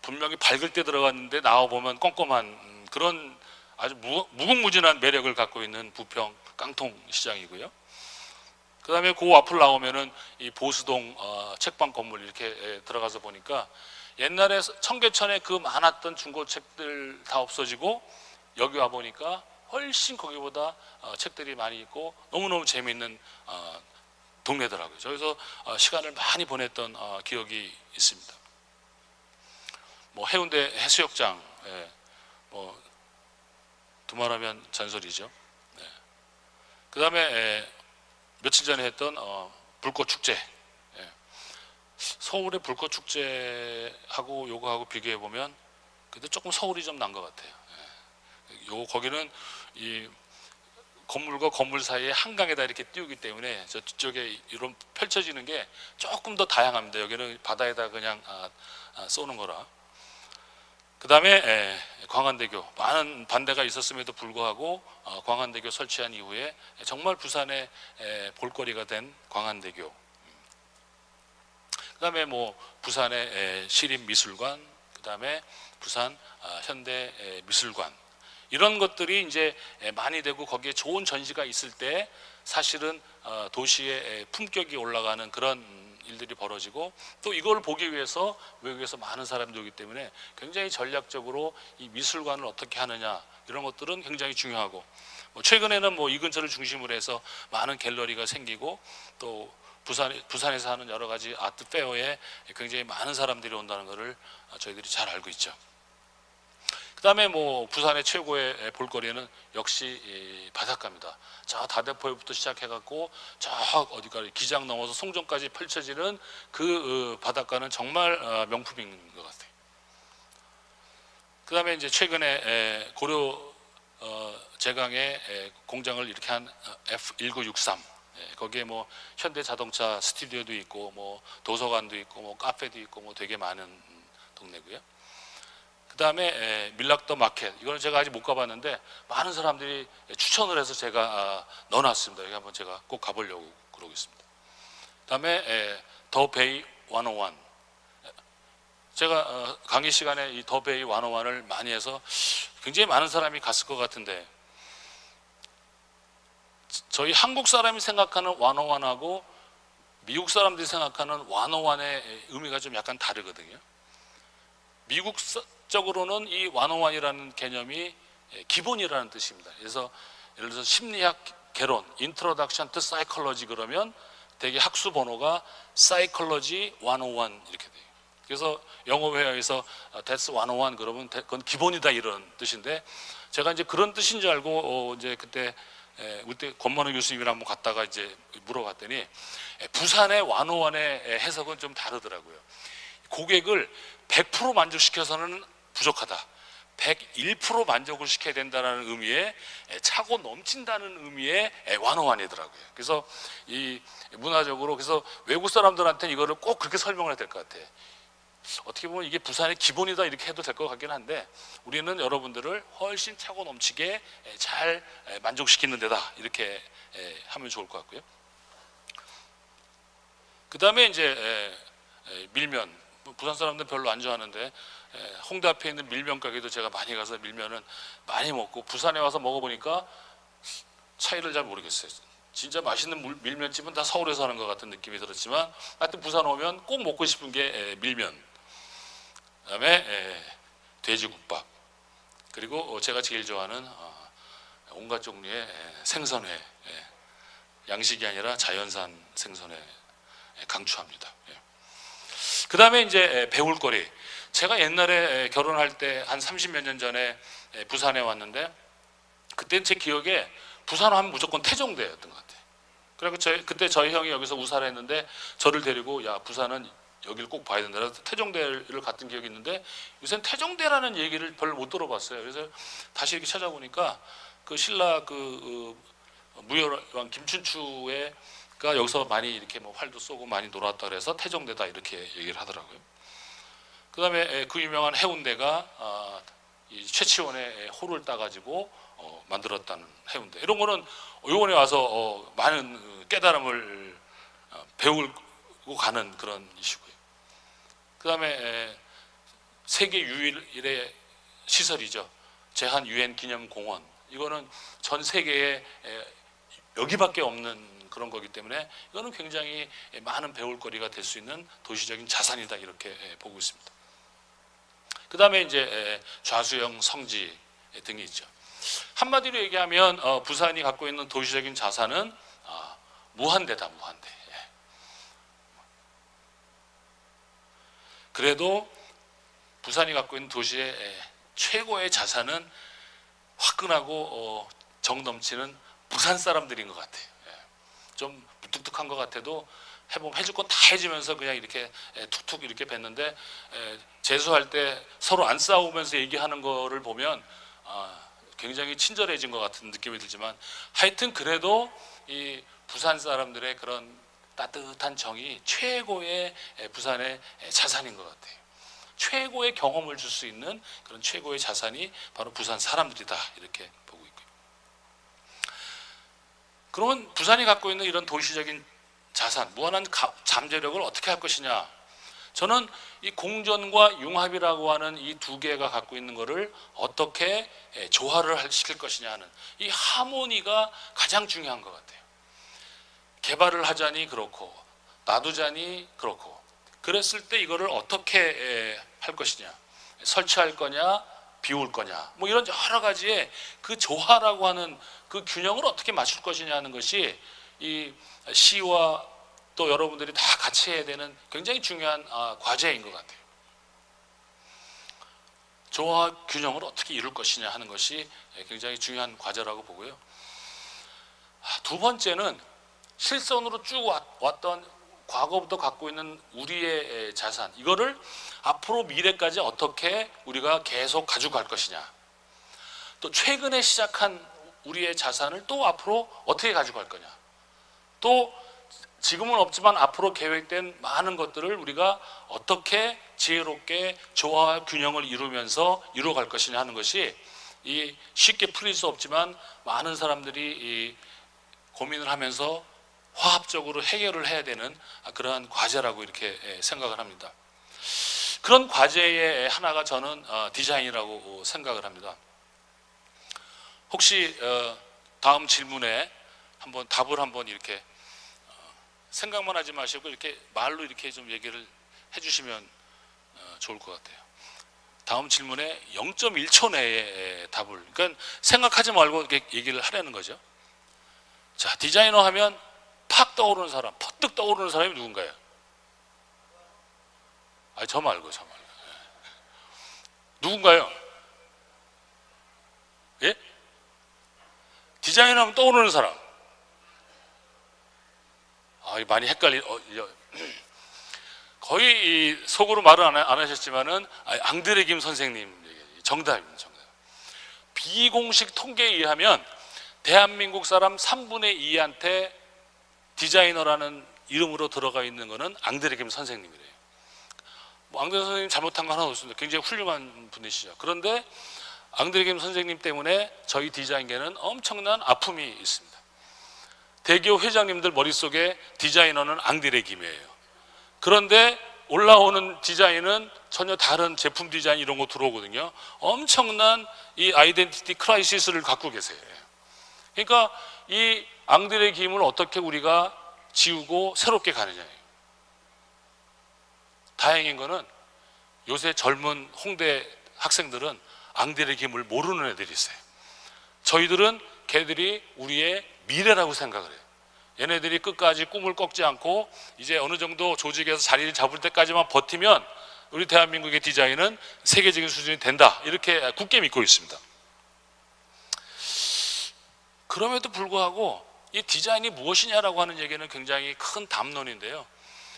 분명히 밝을 때 들어갔는데 나와보면 껌껌한 그런 아주 무궁무진한 매력을 갖고 있는 부평 깡통시장이고요. 그 다음에 그 앞을 나오면은 이 보수동 책방 건물 이렇게 들어가서 보니까 옛날에 청계천에 그 많았던 중고책들 다 없어지고 여기 와 보니까 훨씬 거기보다 책들이 많이 있고 너무너무 재미있는 동네더라고요. 저기서 시간을 많이 보냈던 기억이 있습니다. 뭐 해운대 해수욕장, 뭐 두말하면 잔소리죠. 그 다음에 며칠 전에 했던 불꽃축제, 서울의 불꽃축제하고 요거하고 비교해 보면 근데 조금 서울이 좀 난 것 같아요. 거기는 이 건물과 건물 사이에 한강에다 이렇게 띄우기 때문에 저 뒤쪽에 이런 펼쳐지는 게 조금 더 다양합니다. 여기는 바다에다 그냥 쏘는 거라. 그 그다음에 광안대교, 많은 반대가 있었음에도 불구하고 광안대교 설치한 이후에 정말 부산의 볼거리가 된 광안대교. 그다음에 뭐 부산의 시립미술관, 그다음에 부산 현대미술관, 이런 것들이 이제 많이 되고 거기에 좋은 전시가 있을 때 사실은 도시의 품격이 올라가는 그런 일들이 벌어지고, 또 이걸 보기 위해서 외국에서 많은 사람들이 오기 때문에 굉장히 전략적으로 이 미술관을 어떻게 하느냐, 이런 것들은 굉장히 중요하고, 최근에는 뭐 이 근처를 중심으로 해서 많은 갤러리가 생기고, 또 부산에서 하는 여러 가지 아트 페어에 굉장히 많은 사람들이 온다는 것을 저희들이 잘 알고 있죠. 그다음에 뭐 부산의 최고의 볼거리는 역시 바닷가입니다. 저 다대포에부터 시작해갖고 저 어디까지 기장 넘어서 송정까지 펼쳐지는 그 바닷가는 정말 명품인 것 같아요. 그다음에 이제 최근에 고려 제강에 공장을 이렇게 한 F1963, 거기에 뭐 현대자동차 스튜디오도 있고, 뭐 도서관도 있고, 뭐 카페도 있고, 뭐 되게 많은 동네고요. 그 다음에 밀락더 마켓, 이거는 제가 아직 못 가봤는데 많은 사람들이 추천을 해서 제가 넣어놨습니다. 여기 한번 제가 꼭 가보려고 그러고 있습니다. 그 다음에 더 베이 101, 제가 강의 시간에 이 더 베이 101을 많이 해서 굉장히 많은 사람이 갔을 것 같은데, 저희 한국 사람이 생각하는 101하고 미국 사람들이 생각하는 101의 의미가 좀 약간 다르거든요. 미국적으로는 이 101이라는 개념이 기본이라는 뜻입니다. 그래서 예를 들어서 심리학 개론, Introduction to Psychology 그러면 대개 학수 번호가 Psychology 101 이렇게 돼요. 그래서 영어 회화에서 That's 101 그러면 그건 기본이다 이런 뜻인데, 제가 이제 그런 뜻인 줄 알고 이제 그때 우리 때 권만우 교수님이랑 한번 갔다가 이제 물어봤더니 부산의 101의 해석은 좀 다르더라고요. 고객을 100% 만족시켜서는 부족하다, 101% 만족을 시켜야 된다는 의미의 차고 넘친다는 의미의 101이더라고요. 그래서 이 문화적으로, 그래서 외국 사람들한테는 이거를 꼭 그렇게 설명을 해야 될 것 같아요. 어떻게 보면 이게 부산의 기본이다 이렇게 해도 될 것 같긴 한데, 우리는 여러분들을 훨씬 차고 넘치게 잘 만족시키는 데다 이렇게 하면 좋을 것 같고요. 그 다음에 이제 밀면, 부산 사람들은 별로 안 좋아하는데 홍대 앞에 있는 밀면 가게도 제가 많이 가서 밀면은 많이 먹고, 부산에 와서 먹어보니까 차이를 잘 모르겠어요. 진짜 맛있는 밀면집은 다 서울에서 하는 것 같은 느낌이 들었지만, 하여튼 부산 오면 꼭 먹고 싶은 게 밀면, 그다음에 돼지국밥, 그리고 제가 제일 좋아하는 온갖 종류의 생선회, 양식이 아니라 자연산 생선회 강추합니다. 그 다음에 이제 배울거리, 제가 옛날에 결혼할 때 한 30몇 년 전에 부산에 왔는데, 그때는 제 기억에 부산 하면 무조건 태종대였던 것 같아요. 그리고 그때 저희 형이 여기서 우사를 했는데 저를 데리고, 야 부산은 여기를 꼭 봐야 된다, 그래서 태종대를 갔던 기억이 있는데, 요새는 태종대라는 얘기를 별로 못 들어봤어요. 그래서 다시 이렇게 찾아보니까 그 신라 그 무열왕 김춘추가 여기서 많이 이렇게 뭐 활도 쏘고 많이 놀았다 그래서 태종대다 이렇게 얘기를 하더라고요. 그 다음에 그 유명한 해운대가 이 최치원의 호를 따가지고 만들었다는 해운대, 이런 거는 이번에 와서 많은 깨달음을 배우고 가는 그런 이슈고요. 그 다음에 세계 유일의 시설이죠. 제한 유엔 기념공원, 이거는 전 세계에 여기밖에 없는 그런 거기 때문에 이거는 굉장히 많은 배울거리가 될 수 있는 도시적인 자산이다 이렇게 보고 있습니다. 그 다음에 이제 좌수영 성지 등이 있죠. 한마디로 얘기하면 부산이 갖고 있는 도시적인 자산은 무한대다, 무한대. 그래도 부산이 갖고 있는 도시의 최고의 자산은 화끈하고 정 넘치는 부산 사람들인 것 같아요. 좀 무뚝뚝한 것 같아도 해줄 건 다 해주면서 그냥 이렇게 툭툭 이렇게 뱉는데, 재수할 때 서로 안 싸우면서 얘기하는 거를 보면 굉장히 친절해진 것 같은 느낌이 들지만, 하여튼 그래도 이 부산 사람들의 그런 따뜻한 정이 최고의 부산의 자산인 것 같아요. 최고의 경험을 줄 수 있는 그런 최고의 자산이 바로 부산 사람들이다, 이렇게 보고 있고요. 그러면 부산이 갖고 있는 이런 도시적인 자산, 무한한 잠재력을 어떻게 할 것이냐? 저는 이 공전과 융합이라고 하는 이 두 개가 갖고 있는 것을 어떻게 조화를 시킬 것이냐 하는 이 하모니가 가장 중요한 것 같아요. 개발을 하자니 그렇고 놔두자니 그렇고, 그랬을 때 이거를 어떻게 할 것이냐, 설치할 거냐 비울 거냐, 뭐 이런 여러 가지의 그 조화라고 하는 그 균형을 어떻게 맞출 것이냐 하는 것이 이 시와 또 여러분들이 다 같이 해야 되는 굉장히 중요한 과제인 것 같아요. 조화 균형을 어떻게 이룰 것이냐 하는 것이 굉장히 중요한 과제라고 보고요. 두 번째는 실선으로 쭉 왔던 과거부터 갖고 있는 우리의 자산, 이거를 앞으로 미래까지 어떻게 우리가 계속 가지고 갈 것이냐, 또 최근에 시작한 우리의 자산을 또 앞으로 어떻게 가지고 갈 거냐, 또 지금은 없지만 앞으로 계획된 많은 것들을 우리가 어떻게 지혜롭게 조화와 균형을 이루면서 이루어갈 것이냐 하는 것이 이 쉽게 풀릴 수 없지만 많은 사람들이 이 고민을 하면서 화합적으로 해결을 해야 되는 그러한 과제라고 이렇게 생각을 합니다. 그런 과제의 하나가 저는 디자인이라고 생각을 합니다. 혹시 다음 질문에 한번 답을 한번 이렇게 생각만 하지 마시고 이렇게 말로 이렇게 좀 얘기를 해주시면 좋을 것 같아요. 다음 질문에 0.1초 내에 답을, 그러니까 생각하지 말고 이렇게 얘기를 하라는 거죠. 자, 디자이너 하면 팍 떠오르는 사람, 퍼뜩 떠오르는 사람이 누군가요? 아니, 저 말고. 누군가요? 예? 디자이너 하면 떠오르는 사람. 많이 거의 속으로 말을 안 하셨지만은 앙드레 김 선생님 정답입니다. 비공식 통계에 의하면 대한민국 사람 3분의 2한테 디자이너라는 이름으로 들어가 있는 것은 앙드레 김 선생님이래요. 앙드레 선생님 잘못한 거 하나도 없습니다. 굉장히 훌륭한 분이시죠. 그런데 앙드레 김 선생님 때문에 저희 디자인계는 엄청난 아픔이 있습니다. 대기업 회장님들 머릿속에 디자이너는 앙드레 김이에요. 그런데 올라오는 디자인은 전혀 다른 제품 디자인 이런 거 들어오거든요. 엄청난 이 아이덴티티 크라이시스를 갖고 계세요. 그러니까 이 앙드레 김을 어떻게 우리가 지우고 새롭게 가느냐예요. 다행인 거는 요새 젊은 홍대 학생들은 앙드레 김을 모르는 애들이 있어요. 저희들은 걔들이 우리의 미래라고 생각을 해요. 얘네들이 끝까지 꿈을 꺾지 않고 이제 어느 정도 조직에서 자리를 잡을 때까지만 버티면 우리 대한민국의 디자인은 세계적인 수준이 된다, 이렇게 굳게 믿고 있습니다. 그럼에도 불구하고 이 디자인이 무엇이냐라고 하는 얘기는 굉장히 큰 담론인데요.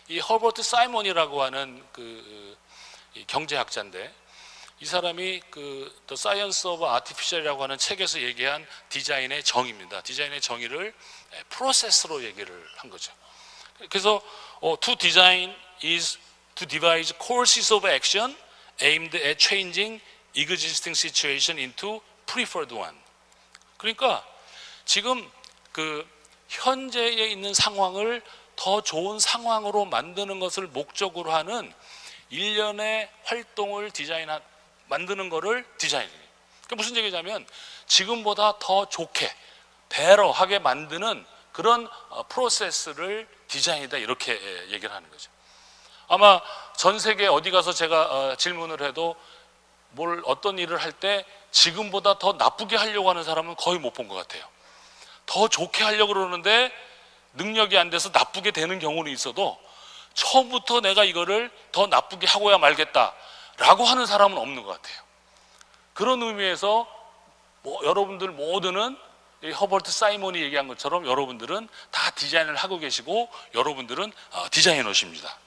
이 허버트 사이먼이라고 하는 그 경제학자인데, 이 사람이 The Science of Artificial이라고 하는 책에서 얘기한 디자인의 정의입니다. 디자인의 정의를 프로세스로 얘기를 한 거죠. 그래서 To design is to devise courses of action aimed at changing existing situation into preferred one. 그러니까 지금 그 현재에 있는 상황을 더 좋은 상황으로 만드는 것을 목적으로 하는 일련의 활동을 만드는 거를 디자인이에요. 그러니까 무슨 얘기냐면 지금보다 더 좋게 베러하게 만드는 그런 프로세스를 디자인이다, 이렇게 얘기를 하는 거죠. 아마 전 세계 어디 가서 제가 질문을 해도 어떤 일을 할 때 지금보다 더 나쁘게 하려고 하는 사람은 거의 못 본 것 같아요. 더 좋게 하려고 그러는데 능력이 안 돼서 나쁘게 되는 경우는 있어도 처음부터 내가 이거를 더 나쁘게 하고야 말겠다라고 하는 사람은 없는 것 같아요. 그런 의미에서 여러분들 모두는 허버트 사이먼이 얘기한 것처럼 여러분들은 다 디자인을 하고 계시고 여러분들은 디자이너십니다.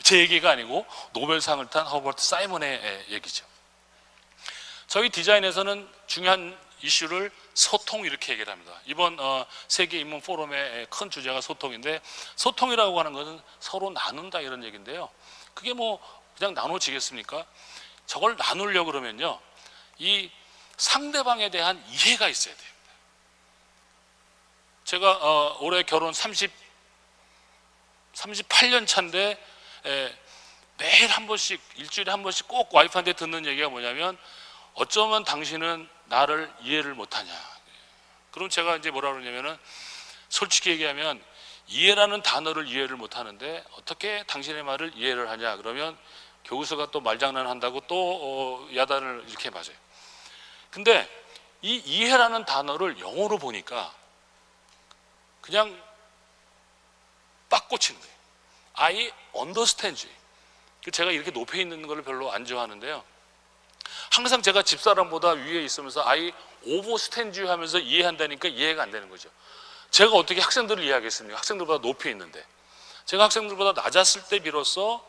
제 얘기가 아니고 노벨상을 탄 허버트 사이먼의 얘기죠. 저희 디자인에서는 중요한 이슈를 소통, 이렇게 얘기를 합니다. 이번 세계 인문 포럼의 큰 주제가 소통인데, 소통이라고 하는 것은 서로 나눈다, 이런 얘기인데요. 그게 그냥 나눠지겠습니까? 저걸 나누려고 그러면요, 이 상대방에 대한 이해가 있어야 돼요. 제가 올해 결혼 38년 차인데 매일 한 번씩, 일주일에 한 번씩 꼭 와이프한테 듣는 얘기가 뭐냐면, 어쩌면 당신은 나를 이해를 못하냐. 그럼 제가 이제 뭐라 그러냐면은, 솔직히 얘기하면 이해라는 단어를 이해를 못하는데 어떻게 당신의 말을 이해를 하냐. 그러면 교수가 또 말장난한다고 또 야단을 이렇게 맞아요. 근데 이 이해라는 단어를 영어로 보니까 그냥 빡 꽂히는 거예요. I understand you. 제가 이렇게 높이 있는 걸 별로 안 좋아하는데요, 항상 제가 집사람보다 위에 있으면서 I overstand you 하면서 이해한다니까 이해가 안 되는 거죠. 제가 어떻게 학생들을 이해하겠습니까? 학생들보다 높이 있는데. 제가 학생들보다 낮았을 때 비로소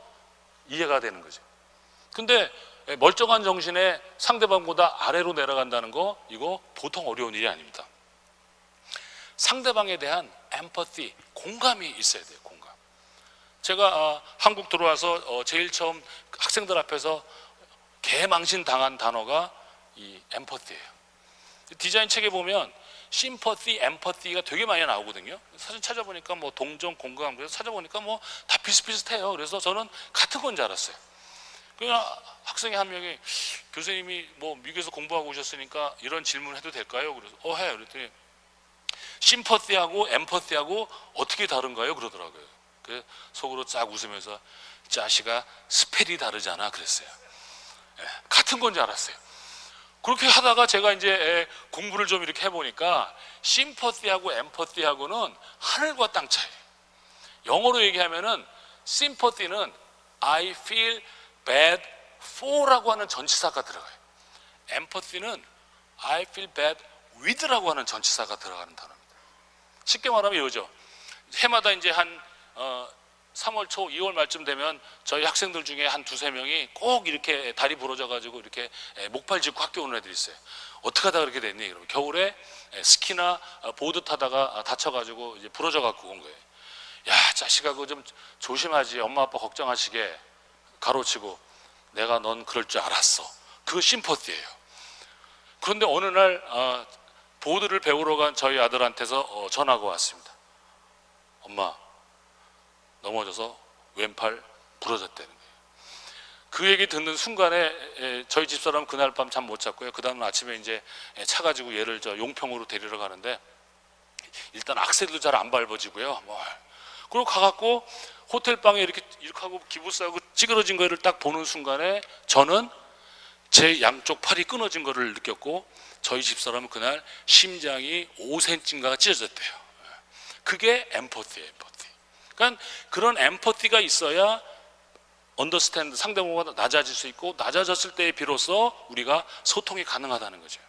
이해가 되는 거죠. 근데 멀쩡한 정신에 상대방보다 아래로 내려간다는 거, 이거 보통 어려운 일이 아닙니다. 상대방에 대한 empathy, 공감이 있어야 돼요. 공감. 제가 한국 들어와서 제일 처음 학생들 앞에서 개망신 당한 단어가 이 empathy예요. 디자인 책에 보면 심퍼티, 엠퍼티가 되게 많이 나오거든요. 사실 찾아보니까 뭐 동정, 공감, 그래서 찾아보니까 뭐 다 비슷비슷해요. 그래서 저는 같은 건 줄 알았어요. 그냥 학생이 한 명이, 교수님이 뭐 미국에서 공부하고 오셨으니까 이런 질문 해도 될까요? 그래서 해요. 그랬더니 심퍼티하고 엠퍼티하고 어떻게 다른가요? 그러더라고요. 그 속으로 쫙 웃으면서, 자식아 스펠이 다르잖아 그랬어요. 같은 건 줄 알았어요. 그렇게 하다가 제가 이제 공부를 좀 이렇게 해보니까 심퍼티하고 엠퍼티하고는 하늘과 땅 차이. 영어로 얘기하면은 심퍼티는 I feel bad for라고 하는 전치사가 들어가요. 엠퍼티는 I feel bad with라고 하는 전치사가 들어가는 단어입니다. 쉽게 말하면 이거죠. 해마다 이제 한 3월 초, 2월 말쯤 되면 저희 학생들 중에 한 두세 명이 꼭 이렇게 다리 부러져 가지고 이렇게 목발 짚고 학교 오는 애들이 있어요. 어떻게 하다 그렇게 됐니? 그러면 겨울에 스키나 보드 타다가 다쳐 가지고 이제 부러져 갖고 온 거예요. 야, 자식아 그거 좀 조심하지. 엄마 아빠 걱정하시게. 가로치고, 내가 넌 그럴 줄 알았어. 그거 심퍼티예요. 그런데 어느 날 보드를 배우러 간 저희 아들한테서 전화가 왔습니다. 엄마, 넘어져서 왼팔 부러졌다는 거예요. 그 얘기 듣는 순간에 저희 집사람 그날 밤 잠 못 잤고요. 그 다음 아침에 이제 차 가지고 얘를 용평으로 데리러 가는데, 일단 악셀도 잘 안 밟아지고요. 그리고 가갖고 호텔 방에 이렇게 하고 기부 싸고 찌그러진 거를 딱 보는 순간에 저는 제 양쪽 팔이 끊어진 거를 느꼈고, 저희 집사람은 그날 심장이 5cm인가가 찢어졌대요. 그게 엠퍼티예요. 엠퍼티. 그러니까 그런 엠퍼티가 있어야 언더스탠드, 상대방보다 낮아질 수 있고, 낮아졌을 때 비로소 우리가 소통이 가능하다는 거죠.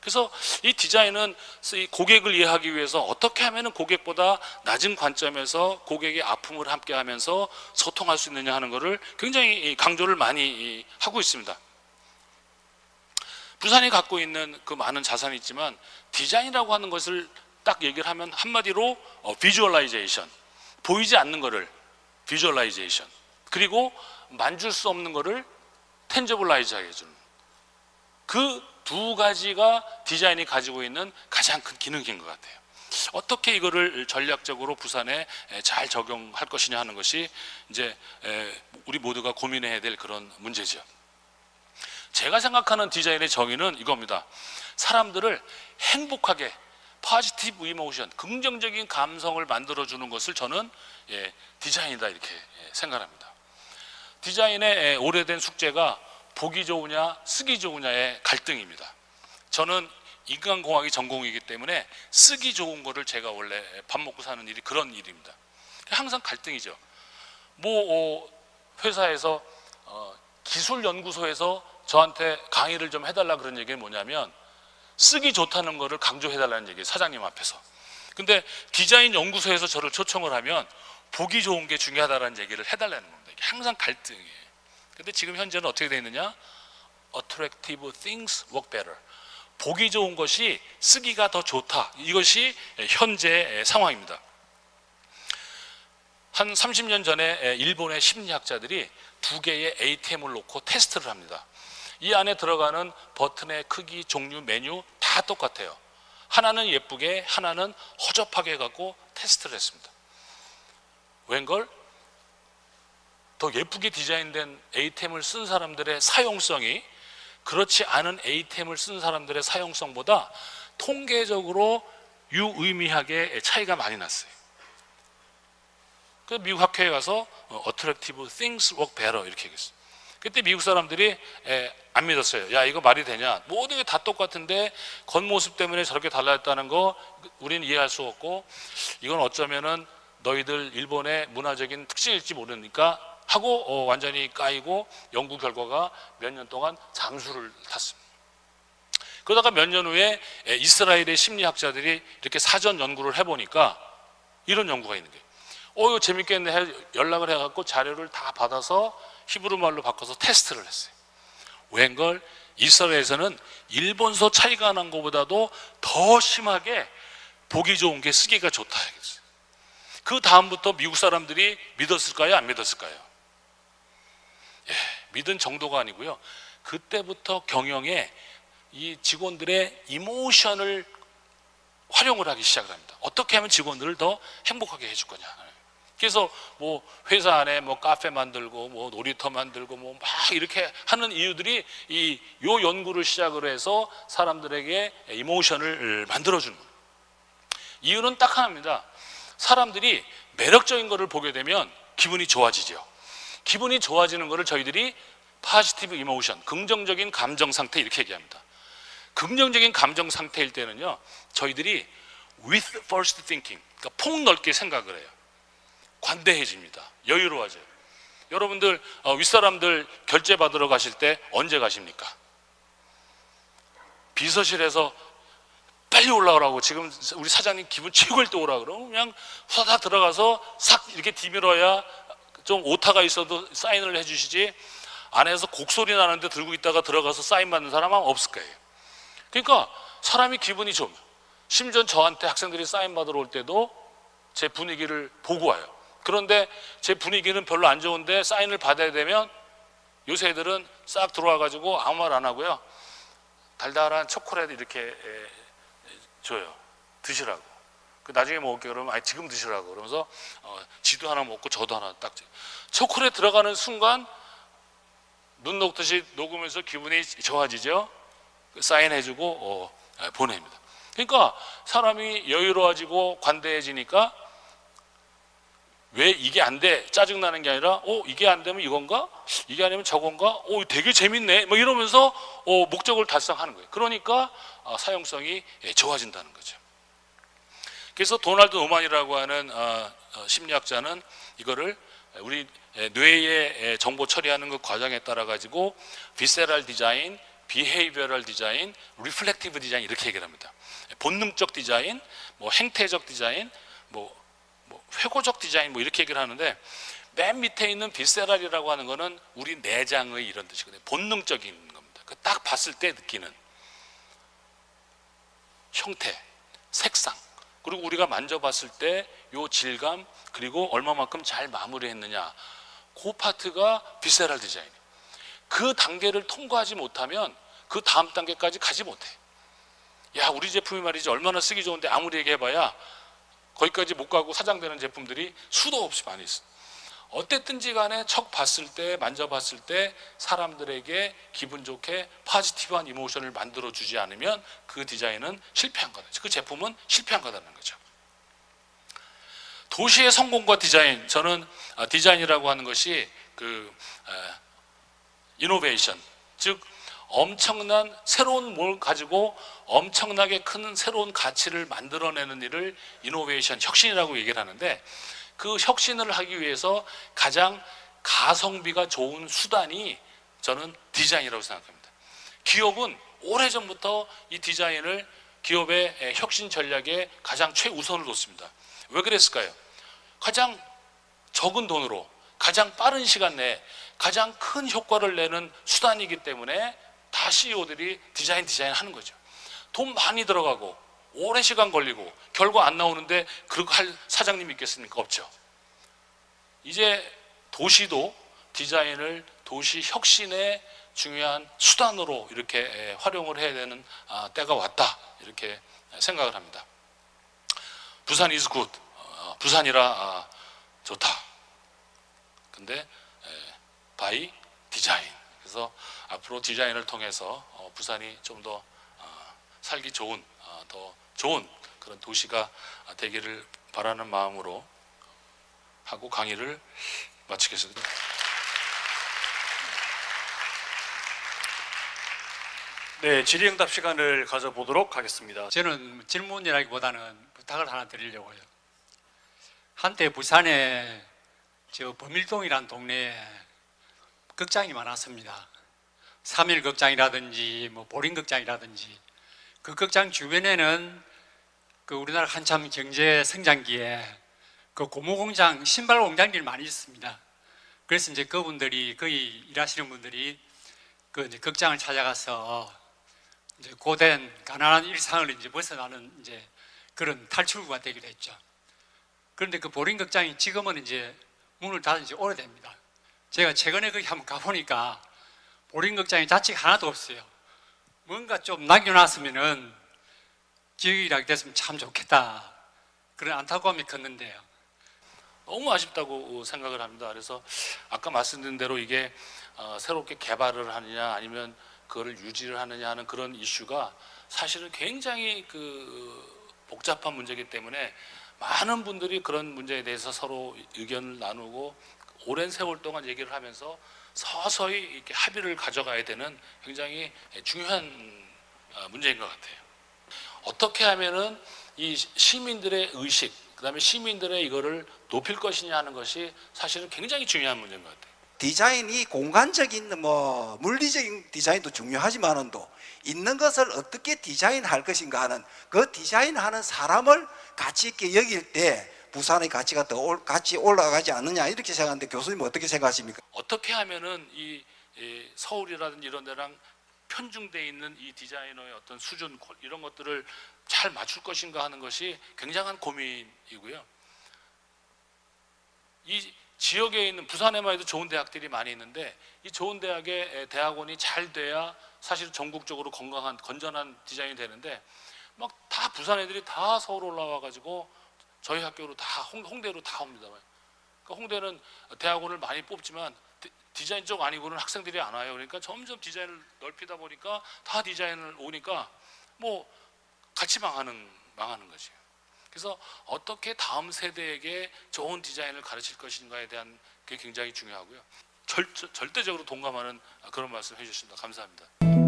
그래서 이 디자인은 이 고객을 이해하기 위해서 어떻게 하면 고객보다 낮은 관점에서 고객의 아픔을 함께 하면서 소통할 수 있느냐 하는 것을 굉장히 강조를 많이 하고 있습니다. 부산이 갖고 있는 그 많은 자산이 있지만, 디자인이라고 하는 것을 딱 얘기를 하면 한마디로 비주얼라이제이션, 보이지 않는 거를 비주얼라이제이션, 그리고 만질 수 없는 거를 텐저블라이즈 해주는, 그 두 가지가 디자인이 가지고 있는 가장 큰 기능인 것 같아요. 어떻게 이거를 전략적으로 부산에 잘 적용할 것이냐 하는 것이 이제 우리 모두가 고민해야 될 그런 문제죠. 제가 생각하는 디자인의 정의는 이겁니다. 사람들을 행복하게, 포지티브 이모션, 긍정적인 감성을 만들어주는 것을 저는 디자인이다 이렇게 생각합니다. 디자인의 오래된 숙제가 보기 좋으냐 쓰기 좋으냐의 갈등입니다. 저는 인간공학이 전공이기 때문에 쓰기 좋은 거를 제가 원래 밥 먹고 사는 일이 그런 일입니다. 항상 갈등이죠. 회사에서 기술연구소에서 저한테 강의를 좀 해달라 그런 얘기는 뭐냐면, 쓰기 좋다는 거를 강조해달라는 얘기예요, 사장님 앞에서. 근데 디자인 연구소에서 저를 초청을 하면 보기 좋은 게 중요하다는 얘기를 해달라는 겁니다. 이게 항상 갈등이에요. 근데 지금 현재는 어떻게 되어 있느냐? Attractive things work better. 보기 좋은 것이 쓰기가 더 좋다. 이것이 현재 상황입니다. 한 30년 전에 일본의 심리학자들이 두 개의 ATM을 놓고 테스트를 합니다. 이 안에 들어가는 버튼의 크기, 종류, 메뉴 다 똑같아요. 하나는 예쁘게, 하나는 허접하게 해갖고 테스트를 했습니다. 웬걸? 더 예쁘게 디자인된 ATM을 쓴 사람들의 사용성이 그렇지 않은 ATM을 쓴 사람들의 사용성보다 통계적으로 유의미하게 차이가 많이 났어요. 그 미국 학회에 가서 Attractive things work better 이렇게 얘기했어요. 그때 미국 사람들이 안 믿었어요. 야, 이거 말이 되냐? 모든 게 다 똑같은데 겉모습 때문에 저렇게 달라졌다는 거 우리는 이해할 수 없고, 이건 어쩌면은 너희들 일본의 문화적인 특징일지 모르니까 하고 완전히 까이고 연구 결과가 몇 년 동안 잠수를 탔습니다. 그러다가 몇 년 후에 이스라엘의 심리학자들이 이렇게 사전 연구를 해보니까 이런 연구가 있는 거예요. 이거 재밌겠네 해 연락을 해갖고 자료를 다 받아서 히브리 말로 바꿔서 테스트를 했어요. 웬걸? 이스라엘에서는 일본서 차이가 난 것보다도 더 심하게 보기 좋은 게 쓰기가 좋다 했어요. 그 다음부터 미국 사람들이 믿었을까요? 안 믿었을까요? 믿은 정도가 아니고요. 그때부터 경영에 이 직원들의 이모션을 활용을 하기 시작을 합니다. 어떻게 하면 직원들을 더 행복하게 해줄 거냐. 그래서 뭐 회사 안에 뭐 카페 만들고 뭐 놀이터 만들고 뭐 막 이렇게 하는 이유들이 요 연구를 시작으로 해서 사람들에게 이모션을 만들어주는 거예요. 이유는 딱 하나입니다. 사람들이 매력적인 것을 보게 되면 기분이 좋아지죠. 기분이 좋아지는 것을 저희들이 포지티브 이모션, 긍정적인 감정 상태 이렇게 얘기합니다. 긍정적인 감정 상태일 때는요, 저희들이 with first thinking, 그러니까 폭넓게 생각을 해요. 관대해집니다. 여유로워져요. 여러분들 윗사람들 결제 받으러 가실 때 언제 가십니까? 비서실에서 빨리 올라오라고, 지금 우리 사장님 기분 최고일 때 오라 그러면 그냥 후다닥 들어가서 싹 이렇게 디밀어야 좀 오타가 있어도 사인을 해주시지, 안에서 곡소리 나는데 들고 있다가 들어가서 사인 받는 사람은 없을 거예요. 그러니까 사람이 기분이 좀, 심지어 저한테 학생들이 사인 받으러 올 때도 제 분위기를 보고 와요. 그런데 제 분위기는 별로 안 좋은데 사인을 받아야 되면 요새 애들은 싹 들어와 가지고 아무 말 안 하고요, 달달한 초콜릿 이렇게 줘요. 드시라고. 나중에 먹을게 그러면 아니 지금 드시라고 그러면서 지도 하나 먹고 저도 하나 딱. 초콜릿 들어가는 순간 눈 녹듯이 녹으면서 기분이 좋아지죠. 사인해주고 보냅니다. 그러니까 사람이 여유로워지고 관대해지니까 왜 이게 안 돼? 짜증나는 게 아니라 이게 안 되면 이건가? 이게 아니면 저건가? 되게 재밌네 뭐 이러면서 목적을 달성하는 거예요. 그러니까 사용성이 좋아진다는 거죠. 그래서 도널드 노만이라고 하는 심리학자는 이거를 우리 뇌의 정보 처리하는 그 과정에 따라 가지고 비세럴 디자인, 비헤이비어럴 디자인, 리플렉티브 디자인 이렇게 얘기를 합니다. 본능적 디자인, 뭐 행태적 디자인, 뭐 회고적 디자인 뭐 이렇게 얘기를 하는데, 맨 밑에 있는 비세럴이라고 하는 거는 우리 내장의 이런 뜻이거든요. 본능적인 겁니다. 딱 봤을 때 느끼는 형태, 색상, 그리고 우리가 만져봤을 때 요 질감, 그리고 얼마만큼 잘 마무리했느냐, 그 파트가 비세럴 디자인. 그 단계를 통과하지 못하면 그 다음 단계까지 가지 못해. 야, 우리 제품이 말이지 얼마나 쓰기 좋은데 아무리 얘기해봐야 거기까지 못 가고 사장되는 제품들이 수도 없이 많이 있어. 어땠든지 간에 척 봤을 때, 만져봤을 때 사람들에게 기분 좋게 포지티브한 이모션을 만들어주지 않으면 그 디자인은 실패한 거다. 그 제품은 실패한 거다는 거죠. 도시의 성공과 디자인, 저는 디자인이라고 하는 것이 이노베이션, 즉 엄청난 새로운 뭘 가지고 엄청나게 큰 새로운 가치를 만들어내는 일을 이노베이션, 혁신이라고 얘기를 하는데, 그 혁신을 하기 위해서 가장 가성비가 좋은 수단이 저는 디자인이라고 생각합니다. 기업은 오래전부터 이 디자인을 기업의 혁신 전략에 가장 최우선을 뒀습니다. 왜 그랬을까요? 가장 적은 돈으로 가장 빠른 시간 내에 가장 큰 효과를 내는 수단이기 때문에 다 CEO들이 디자인 하는 거죠. 돈 많이 들어가고 오랜 시간 걸리고 결과 안 나오는데 그렇게 할 사장님이 있겠습니까? 없죠. 이제 도시도 디자인을 도시 혁신의 중요한 수단으로 이렇게 활용을 해야 되는 때가 왔다, 이렇게 생각을 합니다. 부산 is good. 부산이라 좋다. 근데 by 디자인. 그래서 앞으로 디자인을 통해서 부산이 좀 더 살기 좋은, 더 좋은 그런 도시가 되기를 바라는 마음으로 하고 강의를 마치겠습니다. 네, 질의응답 시간을 가져보도록 하겠습니다. 저는 질문이라기보다는 부탁을 하나 드리려고요. 한때 부산에 저 범일동이라는 동네에 극장이 많았습니다. 3일 극장이라든지 뭐 보림 극장이라든지, 그 극장 주변에는 그 우리나라 한참 경제 성장기에 그 고무공장, 신발 공장들이 많이 있습니다. 그래서 이제 그분들이, 거기 일하시는 분들이 그 이제 극장을 찾아가서 이제 고된 가난한 일상을 이제 벗어나는 이제 그런 탈출구가 되기도 했죠. 그런데 그 보림 극장이 지금은 이제 문을 닫은 지 오래됩니다. 제가 최근에 거기 한번 가보니까 보림 극장이 자취가 하나도 없어요. 뭔가 좀 남겨놨으면은 기억이라게 됐으면 참 좋겠다, 그런 안타까움이 컸는데요. 너무 아쉽다고 생각을 합니다. 그래서 아까 말씀드린 대로 이게 새롭게 개발을 하느냐 아니면 그거를 유지를 하느냐 하는 그런 이슈가 사실은 굉장히 그 복잡한 문제이기 때문에 많은 분들이 그런 문제에 대해서 서로 의견을 나누고 오랜 세월 동안 얘기를 하면서 서서히 이렇게 합의를 가져가야 되는 굉장히 중요한 문제인 것 같아요. 어떻게 하면은 이 시민들의 의식, 그다음에 시민들의 이거를 높일 것이냐 하는 것이 사실은 굉장히 중요한 문제인 것 같아요. 디자인이 공간적인 뭐 물리적인 디자인도 중요하지만은도 있는 것을 어떻게 디자인할 것인가 하는 그 디자인하는 사람을 가치 있게 여길 때 부산의 가치가 더 같이 올라가지 않느냐, 이렇게 생각하는데 교수님 어떻게 생각하십니까? 어떻게 하면은 이 서울이라든지 이런 데랑 편중돼 있는 이 디자이너의 어떤 수준, 이런 것들을 잘 맞출 것인가 하는 것이 굉장한 고민이고요. 이 지역에 있는, 부산에만 해도 좋은 대학들이 많이 있는데 이 좋은 대학의 대학원이 잘 돼야 사실 전국적으로 건강한 건전한 디자인이 되는데 막 다 부산 애들이 다 서울 올라와 가지고 저희 학교로 다 홍대로 다 옵니다. 그러니까 홍대는 대학원을 많이 뽑지만 디자인 쪽 아니고는 학생들이 안 와요. 그러니까 점점 디자인을 넓히다 보니까 다 디자인을 오니까 뭐 같이 망하는 거지. 그래서 어떻게 다음 세대에게 좋은 디자인을 가르칠 것인가에 대한 게 굉장히 중요하고요. 절대적으로 동감하는 그런 말씀 해주셨습니다. 감사합니다.